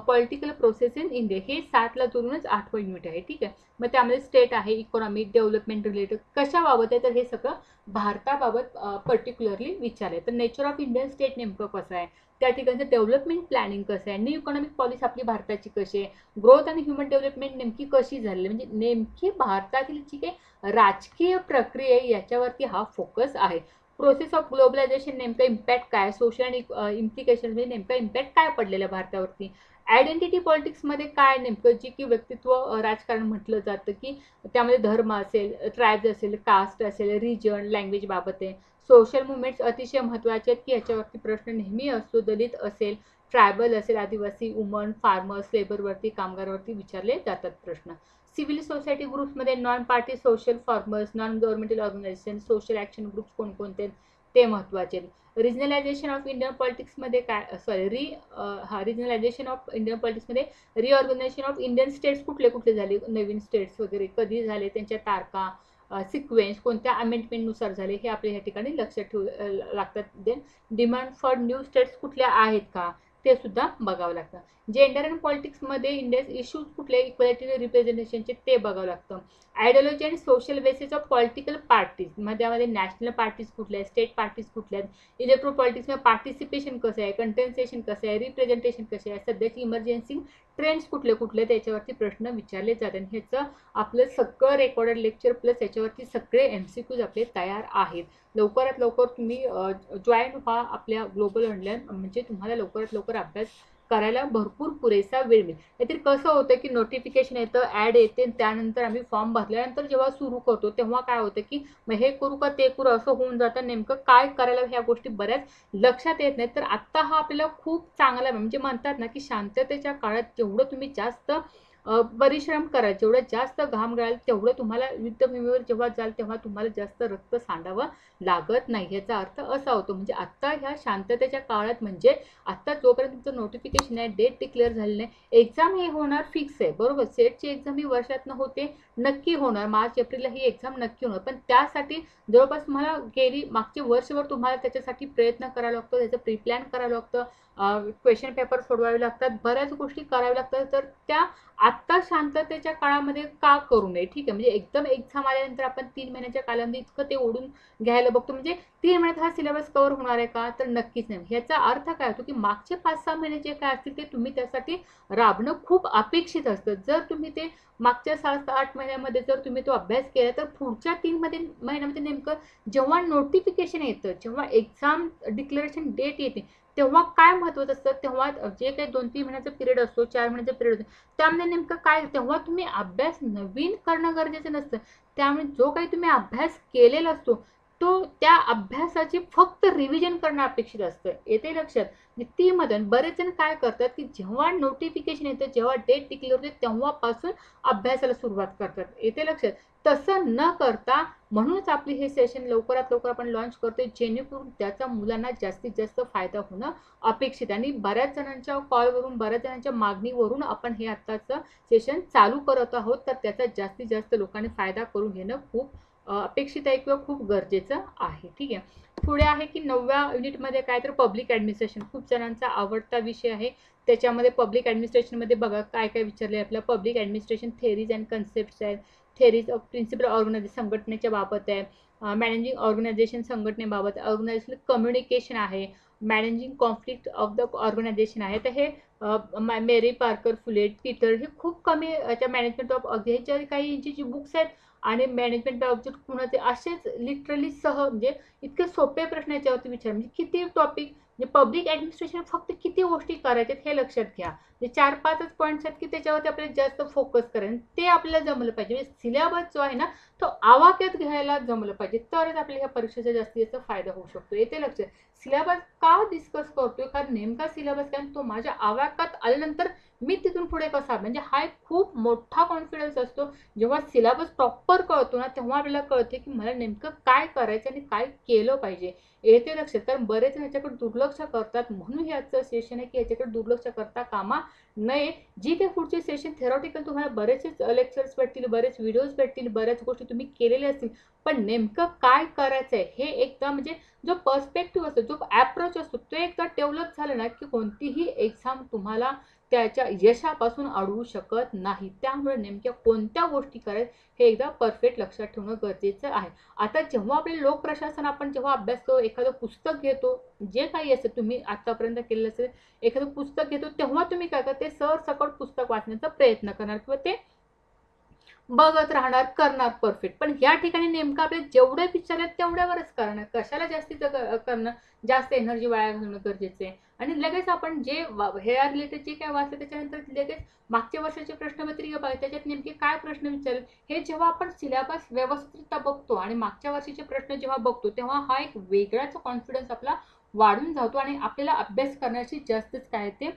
पॉलिटिकल प्रोसेस इन इंडिया, हे 7 ला जोडूनच 8वं युनिट आहे. ठीक आहे, मग त्यामध्ये स्टेट आहे, इकॉनॉमी डेव्हलपमेंट रिलेटेड कशाबाबत आहे, तर हे सगळं भारताबाबत पर्टिक्युलरली विचारले. तर नेचर ऑफ इंडियन स्टेट नेमकं कसं आहे, त्या ठिकाणचं डेव्हलपमेंट प्लॅनिंग कसं आहे, न्यू इकॉनॉमिक पॉलिसी आपली भारताची कशी आहे, ग्रोथ आणि ह्युमन डेव्हलपमेंट नेमकी कशी झाली, म्हणजे नेमकी भारतातील जी काही राजकीय प्रक्रिया आहे याच्यावरती हा फोकस आहे. प्रोसेस ऑफ ग्लोबलायझेशन नेमका इम्पॅक्ट काय, सोशल आणि इम्प्लिकेशन म्हणजे नेमका इम्पॅक्ट काय पडलेला भारतावरती, आयडेंटिटी पॉलिटिक्समध्ये काय नेमकं, जी की व्यक्तित्व राजकारण म्हटलं जातं की त्यामध्ये धर्म असेल, ट्राईब्स असेल, कास्ट असेल, रिजन, लँग्वेज बाबत आहे. सोशल मुवमेंट्स अतिशय महत्त्वाचे आहेत की याच्यावरती प्रश्न नेहमी असतो, दलित असेल, ट्रायबल असेल, आदिवासी, वुमन, फार्मर्स, लेबरवरती, कामगारवरती विचारले जातात प्रश्न. सिव्हिल सोसायटी ग्रुप्समध्ये non party social farmers, non governmental organisation, social action groups कोणकोणते, ते महत्त्वाचे. रिजनलायझेशन ऑफ इंडियन पॉलिटिक्समध्ये काय रिजनलायझेशन ऑफ इंडियन पॉलिटिक्समध्ये रिऑर्गनायझेशन ऑफ इंडियन स्टेट्स कुठले कुठले झाले, नवीन स्टेट्स वगैरे कधी झाले, त्यांच्या तारखा, सिक्वेन्स कोणत्या अमेंडमेंटनुसार झाले हे आपल्या ह्या ठिकाणी लक्षात ठेवू लागतात. Then demand for new states कुठल्या आहेत का ते सुद्धा बघावं लागतं. जेंडर अँड पॉलिटिक्समध्ये इंडियन इश्यूज कुठले, इक्वॅलिटी रिप्रेझेंटेशनचे ते बघावं लागतं. Ideology and social basis of political parties मध्ये नॅशनल पार्टीज कुठल्या आहेत, स्टेट पार्टीज कुठल्या आहेत, इलेक्ट्रो पॉलिटिक्समध्ये पार्टिसिपेशन कसं आहे, कंटेन्सेशन कसं आहे, रिप्रेझेंटेशन कसे आहे, सध्याची इमर्जन्सी ट्रेंड्स कुठले कुठले त्याच्यावरती प्रश्न विचारले जातात. ह्याचं आपलं सगळं रेकॉर्डेड लेक्चर प्लस याच्यावरती सगळे MCQs आपले तयार आहेत. लवकरात लवकर तुम्ही जॉईन व्हा आपल्या ग्लोबल ऑनलाईन, म्हणजे तुम्हाला लवकरात लवकर अभ्यास करायला भरपूर पुरेसा वेळ मिळेल. नाहीतर कसं होतं की नोटिफिकेशन येतं, ॲड येते, त्यानंतर आम्ही फॉर्म भरल्यानंतर जेव्हा सुरू करतो तेव्हा काय होतं की मग हे करू का ते करू असं होऊन जातं. नेमकं काय करायला ह्या गोष्टी बऱ्याच लक्षात येत नाहीत. तर आत्ता हा आपल्याला खूप चांगला म्हणजे म्हणतात ना की शांततेच्या काळात जेवढं तुम्ही जास्त परिश्रम करा, जेवढं जास्त घाम गाळाल तेवढं तुम्हाला युद्धभूमीवर जेव्हा जाल तेव्हा तुम्हाला जास्त रक्त सांडावं लागत नाही. याचा अर्थ असा होतो. म्हणजे आत्ता ह्या शांततेच्या काळात म्हणजे आत्ता जोपर्यंत तुमचं नोटिफिकेशन आहे, डेट डिक्लेअर झाली नाही, एक्झाम हे होणार फिक्स आहे बरोबर. सेटची एक्झाम ही वर्षातनं होते, नक्की होणार, मार्च एप्रिलला ही एक्झाम नक्की होणार. पण त्यासाठी जवळपास तुम्हाला मागचे वर्षभर तुम्हाला त्याच्यासाठी प्रयत्न करावा लागतो, त्याचं प्री प्लॅन करावं लागतं, क्वेश्चन पेपर सोडवावे लागतात, बऱ्याच गोष्टी कराव्या लागतात. तर त्या आत्ता शांततेच्या काळामध्ये का करू नये, ठीक आहे. म्हणजे एकदम एक्झाम आल्यानंतर आपण 3 महिन्याच्या कालावधी इतकं ते ओढून घ्यायला बघतो. म्हणजे 3 महिन्यात हा सिलेबस कव्हर होणार आहे का, तर नक्कीच नाही. ह्याचा अर्थ काय होतो की मागचे 5-6 महिने जे काय असतील ते तुम्ही त्यासाठी राबणं खूप अपेक्षित असतं. जर तुम्ही ते मागच्या 7-8 महिन्यामध्ये जर तुम्ही तो अभ्यास केला तर पुढच्या 3 महिन्यामध्ये नेमकं जेव्हा नोटिफिकेशन येतं, जेव्हा एक्झाम डिक्लेरेशन डेट येते तेव्हा काय महत्त्वाचं असतं, तेव्हा जे काही 2-3 महिन्याचा पिरियड असतो, 4 महिन्याचा पिरियड असतो, त्यामध्ये नेमकं काय, तेव्हा तुम्ही अभ्यास नवीन करणं गरजेचं नसतं. त्यामुळे जो काही तुम्ही अभ्यास केलेला असतो तो त्या अभ्यासाची फक्त रिव्हिजन करणं अपेक्षित असतं. येते लक्षात. ती मध्ये बरेच जण काय करतात की जेव्हा नोटिफिकेशन येतं, जेव्हा डेट डिक्लेअर होते तेव्हापासून अभ्यासाला सुरुवात करतात. येते लक्षात. तसं न करता म्हणूनच आपली हे सेशन लवकरात लवकर आपण लॉन्च करतोय, जेणेकरून त्याचा मुलांना जास्तीत जास्त फायदा होणं अपेक्षित आहे. आणि बऱ्याच जणांच्या कॉलवरून, बऱ्याच जणांच्या मागणीवरून आपण हे आत्ताचं सेशन चालू करत आहोत. तर त्याचा जास्तीत जास्त लोकांनी फायदा करून घेणं खूप अपेक्षित आहे किंवा खूप गरजेचं आहे. ठीक आहे. पुढे आहे की 9व्या युनिटमध्ये काय, तर पब्लिक ॲडमिनिस्ट्रेशन खूप जणांचा आवडता विषय आहे. त्याच्यामध्ये पब्लिक ॲडमिनिस्ट्रेशनमध्ये बघा काय काय विचारले आपल्या. Public administration theories and concepts आहेत, थेरीज ऑफ प्रिन्सिपल ऑर्गनायझेशन संघटनेच्या बाबत आहे, मॅनेजिंग ऑर्गनायझेशन संघटनेबाबत, ऑर्गनायझेशन कम्युनिकेशन आहे, managing conflict of the organisation आहे. तर हे मेरी पार्कर फुलेट पीटर हे खूप कमी याच्या मॅनेजमेंट ऑफ ह्याच्या काही यांची जी बुक्स आहेत आणि मॅनेजमेंट ऑब्जेक्ट कुणाचे असेच लिटरली म्हणजे इतके सोपे प्रश्न याच्यावरती विचार. म्हणजे किती टॉपिक, म्हणजे पब्लिक ॲडमिनिस्ट्रेशन फक्त किती गोष्टी करायच्यात हे लक्षात घ्या. म्हणजे 4-5च पॉईंट्स आहेत की त्याच्यावरती आपल्याला जास्त फोकस करायचं, ते आपल्याला जमलं पाहिजे. म्हणजे सिलेबस जो आहे ना तो आवाक्यात घ्यायला जमलं पाहिजे, तरच आपल्या ह्या परीक्षेचा जास्तीत जास्त फायदा होऊ शकतो. येते लक्षात. सिलेबस का डिस्कस करतोय, कारण नेमका सिलेबस काय तो माझ्या आवाक्यात आल्यानंतर मी तिथून पुढे कसा, म्हणजे हा एक खूप मोठा कॉन्फिडन्स असतो. जेव्हा सिलेबस प्रॉपर कळतो ना तेव्हा आपल्याला कळते की मला नेमकं काय करायचं आणि काय केलं पाहिजे. येते लक्षात. कारण बरेच ह्याच्याकडे दुर्लक्ष करतात, म्हणून ह्याचं सेशन आहे की ह्याच्याकडे दुर्लक्ष करता कामा नये. जी काही पुढचे सेशन थेरॉटिकल तुम्हाला बरेचसेच लेक्चर्स भेटतील, बरेच व्हिडिओज भेटतील, बऱ्याच गोष्टी तुम्ही केलेल्या असतील, पण नेमकं काय करायचं आहे हे एकदा म्हणजे जो पर्स्पेक्टिव्ह असतो, जो ॲप्रोच असतो तो एकदा डेव्हलप झाला ना की कोणतीही एक्झाम तुम्हाला त्याच्या यशापासून अडवू शकत नाही. त्यामुळे नेमक्या कोणत्या गोष्टी करायचं हे एकदा परफेक्ट लक्षात ठेवणं गरजेचं आहे. आता जेव्हा आपले लोकप्रशासन आपण जेव्हा अभ्यास करतो, एखादं पुस्तक घेतो, जे काही असेल तुम्ही आतापर्यंत केलेलं असेल, एखादं पुस्तक घेतो तेव्हा तुम्ही काय करता, ते सरसकट पुस्तक वाचण्याचा प्रयत्न करणार किंवा ते बघत राहणार, करणार परफेक्ट. पण या ठिकाणी नेमकं आपले जेवढे विचार आहेत तेवढ्यावरच करणार, कशाला जास्तीचं करणं, जास्त एनर्जी वाया घालणं गरजेचं आहे. आणि लगेच आपण जे ह्या रिलेटेड जे काय वाचलं त्याच्यानंतर लगेच मागच्या वर्षाची प्रश्नपत्रिका बघा, त्याच्यात नेमके काय प्रश्न विचारले हे जेव्हा आपण सिलेबस व्यवस्थित बघतो आणि मागच्या वर्षीचे प्रश्न जेव्हा बघतो तेव्हा हा एक वेगळाच कॉन्फिडन्स आपला वाढून जातो आणि आपल्याला अभ्यास करण्याची जास्तच काय ते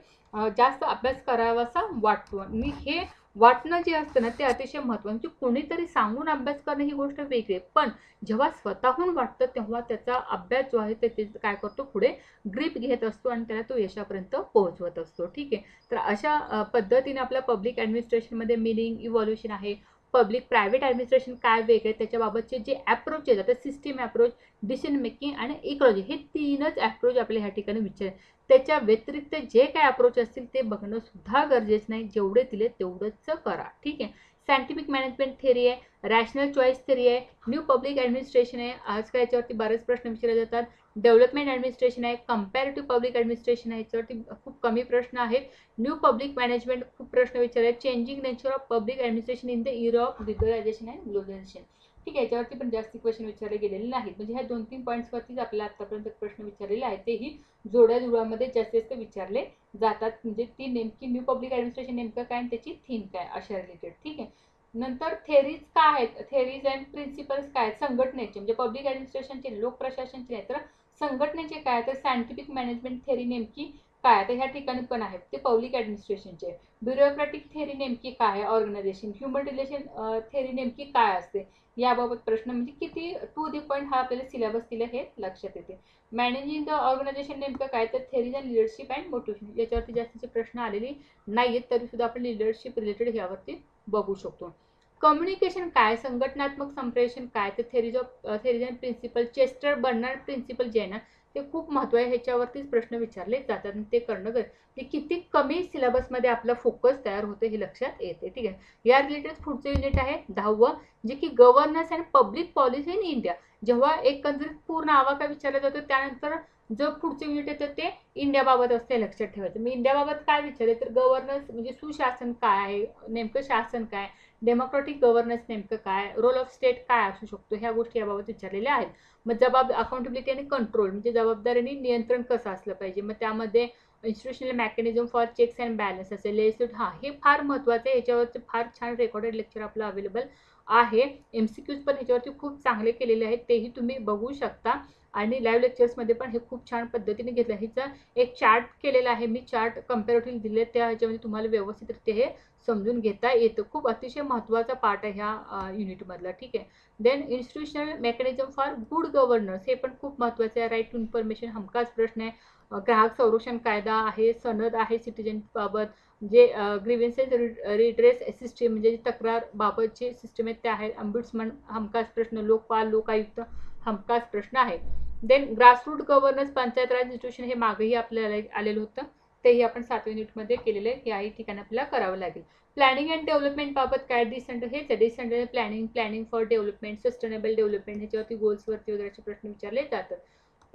जास्त अभ्यास करावासा वाटतो. मी हे वाचणं जे असतं ना ते अतिशय महत्त्वाचं, म्हणजे कोणीतरी सांगून अभ्यास करणं ही गोष्ट वेगळी आहे, पण जेव्हा स्वतःहून वाटतं तेव्हा त्याचा अभ्यास जो आहे ते काय करतो, पुढे ग्रीप घेत असतो आणि त्याला तो यशापर्यंत पोहोचवत असतो. ठीक आहे, तर अशा पद्धतीने आपल्या पब्लिक ॲडमिनिस्ट्रेशनमध्ये मिनिंग, इव्हॉल्युशन आहे. पब्लिक प्रायव्हेट ॲडमिनिस्ट्रेशन काय वेगळे, त्याच्याबाबतचे जे ॲप्रोच येतात, सिस्टीम ॲप्रोच, डिसिजन मेकिंग आणि इकॉलॉजी, हे तीनच ॲप्रोच आपल्या ह्या ठिकाणी विचार. त्याच्या व्यतिरिक्त जे काही अप्रोच असतील ते बघणं सुद्धा गरजेचं नाही, जेवढे दिले तेवढंच करा. ठीक आहे, सायंटिफिक मॅनेजमेंट थेरी आहे, रॅशनल चॉईस थेरी आहे, न्यू पब्लिक ॲडमिनिस्ट्रेशन आहे, आजकाल याच्यावरती बरेच प्रश्न विचारले जातात. डेव्हलपमेंट ॲडमिनिस्ट्रेशन आहे, कंपॅरेटिव्ह पब्लिक ॲडमिनिस्ट्रेशन आहे, याच्यावरती खूप कमी प्रश्न आहेत. न्यू पब्लिक मॅनेजमेंट खूप प्रश्न विचारले, changing nature of public administration in the era of liberalisation and globalisation. ठीक आहे, याच्यावरती पण जास्ती क्वेश्चन विचारले गेलेले नाहीत, म्हणजे ह्या 2-3 पॉईंट्सवरतीच आपल्याला आतापर्यंत प्रश्न विचारलेले आहेत, तेही जोड्या जुळ्यामध्ये जास्तीत जास्त विचारले जातात, म्हणजे ती नेमकी न्यू पब्लिक ॲडमिनिस्ट्रेशन नेमकं काय आणि त्याची थीम काय अशा रिलेटेड. ठीक आहे, नंतर थेरीज काय आहेत, थेरीज अँड प्रिन्सिपल्स काय आहेत संघटनेचे, म्हणजे पब्लिक ॲडमिनिस्ट्रेशनचे, लोक प्रशासनचे नाही तर संघटनेचे काय, तर सायंटिफिक मॅनेजमेंट थेरी नेमकी काय, तर ह्या ठिकाणी पण आहेत ते पब्लिक ॲडमिनिस्ट्रेशनचे. ब्युरोक्रॅटिक थेरी नेमकी काय आहे, ऑर्गनायझेशन. ह्युमन रिलेशन थेरी नेमकी काय असते, याबाबत प्रश्न, म्हणजे किती टू दी पॉईंट हा आपल्याला सिलेबस दिला हे लक्षात येते. मॅनेजिंग द ऑर्गनायझेशन नेमकं काय, तर theories and leadership and motivation, याच्यावरती जास्तीचे प्रश्न आलेले नाही आहेत, तरी सुद्धा आपण लिडरशिप रिलेटेड यावरती बघू शकतो. कम्युनिकेशन काय, संघटनात्मक संप्रेषण काय, तर theories and principle, Chester Barnard principle जे आहे ना ते खूप महत्व आहे, ह्याच्यावरतीच प्रश्न विचारले जातात, ते करणं ते किती कमी सिलेबसमध्ये आपला फोकस तयार होते हे लक्षात येते. ठीक आहे, या रिलेटेड पुढचं युनिट आहे 10वं, जे की governance and public policy in India. जेव्हा एकंदरीत पूर्ण आवाका विचारला जातो त्यानंतर जो पुढचे युनिट येतं ते इंडियाबाबत असते, लक्षात ठेवायचं. मी इंडियाबाबत काय विचारले तर गव्हर्नन्स म्हणजे सुशासन काय आहे, नेमकं शासन काय, डेमोक्रॅटिक गव्हर्नन्स नेमकं काय, रोल ऑफ स्टेट काय असू शकतो, ह्या गोष्टी याबाबत विचारलेल्या आहेत. मग अकाउंटेबिलिटी आणि कंट्रोल, म्हणजे जबाबदारी आणि नियंत्रण कसं असलं पाहिजे, मग त्यामध्ये institutional mechanism for checks and balance असेल, हा हे फार महत्त्वाचं आहे, याच्यावरती फार छान रेकॉर्डेड लेक्चर आपलं अवेलेबल आहे. एमसीक्यूज पण ह्याच्यावरती खूप चांगले केलेले आहेत, तेही तुम्ही बघू शकता. आणि लाईव्ह लेक्चर्समध्ये पण हे खूप छान पद्धतीने घेतलं आहे. ह्याचा एक चार्ट केलेला आहे मी, चार्ट कम्पॅरेटिव्ह दिले, त्या ह्याच्यामध्ये तुम्हाला व्यवस्थितरित्या हे समजून घेता येतं. खूप अतिशय महत्त्वाचा पार्ट आहे ह्या युनिटमधला. ठीक आहे, then institutional mechanism for good governance, हे पण खूप महत्त्वाचं आहे. राईट टू इन्फॉर्मेशन हमखास प्रश्न आहे. ग्राहक संरक्षण कायदा आहे, सनद आहे सिटीजन बाबत, जे ग्रीव्हन्सेस रिड्रेस सिस्टीम म्हणजे तक्रार बाबतचे सिस्टीम आहेत त्या आहेत. अम्बुड्समन हमखास प्रश्न, लोकपाल, लोकायुक्त हमखास प्रश्न आहे. देन ग्रासरूट गव्हर्नन्स, पंचायत राज इन्स्टिट्यूशन, हे मागेही आपल्याला आलेलं होतं, तेही आपण 7व्या युनिटमध्ये केलेलं आहे, याही ठिकाणी आपल्याला करावं लागेल. प्लॅनिंग अँड डेव्हलपमेंट बाबत काय, हेच आहे decentral planning for development, sustainable development, ह्याच्यावरती गोल्सवरती वगैरेचे प्रश्न विचारले जातात.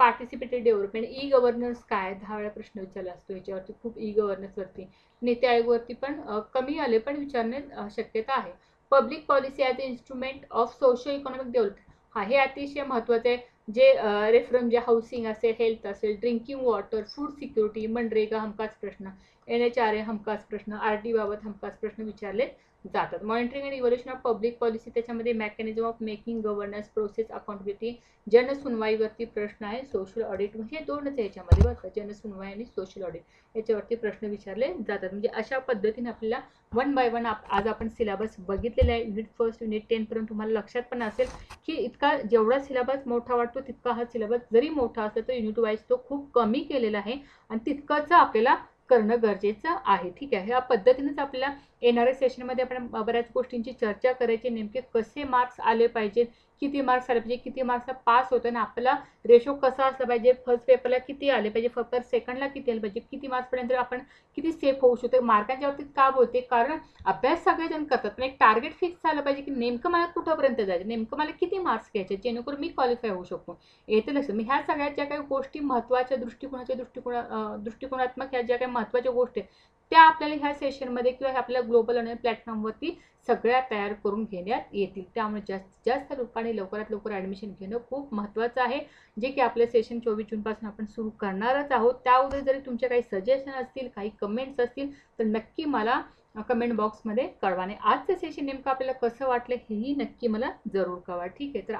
पार्टिसिपेटेड डेव्हलपमेंट, ई गव्हर्नन्स काय, 10 वेळा प्रश्न विचारला असतो याच्यावरती, खूप ई गव्हर्नन्सवरती. नीती आयोगवरती पण कमी आले, पण विचारणे शक्यता आहे. Public policy as a instrument of socio economic development, हा हे अतिशय महत्त्वाचं आहे. जे रेफरन्स जे हाऊसिंग असेल, हेल्थ असेल, drinking water, food security, MNREGA हमखास प्रश्न, NHRA हमखास प्रश्न, RT बाबत हमखास प्रश्न विचारले जातात. Monitoring and evaluation of public policy, त्याच्यामध्ये mechanism of making governance process accountability, जनसुनवाईवरती प्रश्न आहे. सोशल ऑडिट, म्हणजे दोनच आहे याच्यामध्ये बघा, जनसुनवाई आणि सोशल ऑडिट, याच्यावरती प्रश्न विचारले जातात. म्हणजे अशा पद्धतीने आपल्याला वन बाय वन आज आपण सिलेबस बघितलेला आहे. युनिट फर्स्ट युनिट 10 पर्यंत तुम्हाला लक्षात पण असेल की इतका जेवढा सिलेबस मोठा वाटतो तितका हा सिलेबस जरी मोठा असला तर युनिट वाईज तो खूप कमी केलेला आहे आणि तितकंच आपल्याला करणं गरजेचं आहे. ठीक आहे, ह्या पद्धतीनेच आपल्याला येणाऱ्या सेशनमध्ये आपण बऱ्याच गोष्टींची चर्चा करायची, नेमके कसे मार्क्स आले पाहिजेत, किती मार्क्स आले पाहिजे, किती मार्क्सला पास होतं ना, आपला रेशो कसा असला पाहिजे, फर्स्ट पेपरला किती आले पाहिजे, फक्त सेकंडला किती आले पाहिजे, किती मार्क्सपर्यंत आपण किती सेफ होऊ शकतो. मार्कांच्या बाबतीत का बोलते, कारण अभ्यास सगळेजण करतात, पण एक टार्गेट फिक्स झालं पाहिजे की नेमकं मला कुठंपर्यंत जायचं, नेमकं मला किती मार्क्स घ्यायचे जेणेकरून मी क्वालिफाय होऊ शकतो. येतं लक्षात. मी ह्या सगळ्या ज्या काही गोष्टी महत्त्वाच्या दृष्टिकोनात्मक ह्या ज्या काही महत्त्वाच्या गोष्टी आहेत त्या आपल्याला ह्या सेशनमध्ये किंवा आपल्या ग्लोबल ऑनलाईन प्लॅटफॉर्मवरती सगळ्या तयार करून घेण्यात येतील. त्यामुळे जास्तीत जास्त लोकांनी लवकरात लवकर ॲडमिशन घेणं खूप महत्त्वाचं आहे, जे की आपलं सेशन 24 जूनपासून आपण सुरू करणारच आहोत. त्यावर जरी तुमचे काही सजेशन असतील, काही कमेंट्स असतील तर नक्की मला कमेंट बॉक्समध्ये कळवा. आणि आजचं सेशन नेमकं आपल्याला कसं वाटलं हेही नक्की मला जरूर कळवा. ठीक आहे, तर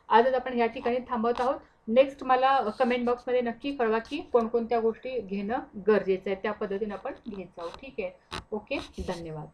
आजच आपण ह्या ठिकाणी थांबवत आहोत. नेक्स्ट मला कमेंट बॉक्समध्ये नक्की कळवा की कोणकोणत्या गोष्टी घेणं गरजेचं आहे, त्या पद्धतीने आपण घेत जाऊ. ठीक आहे, ओके, धन्यवाद.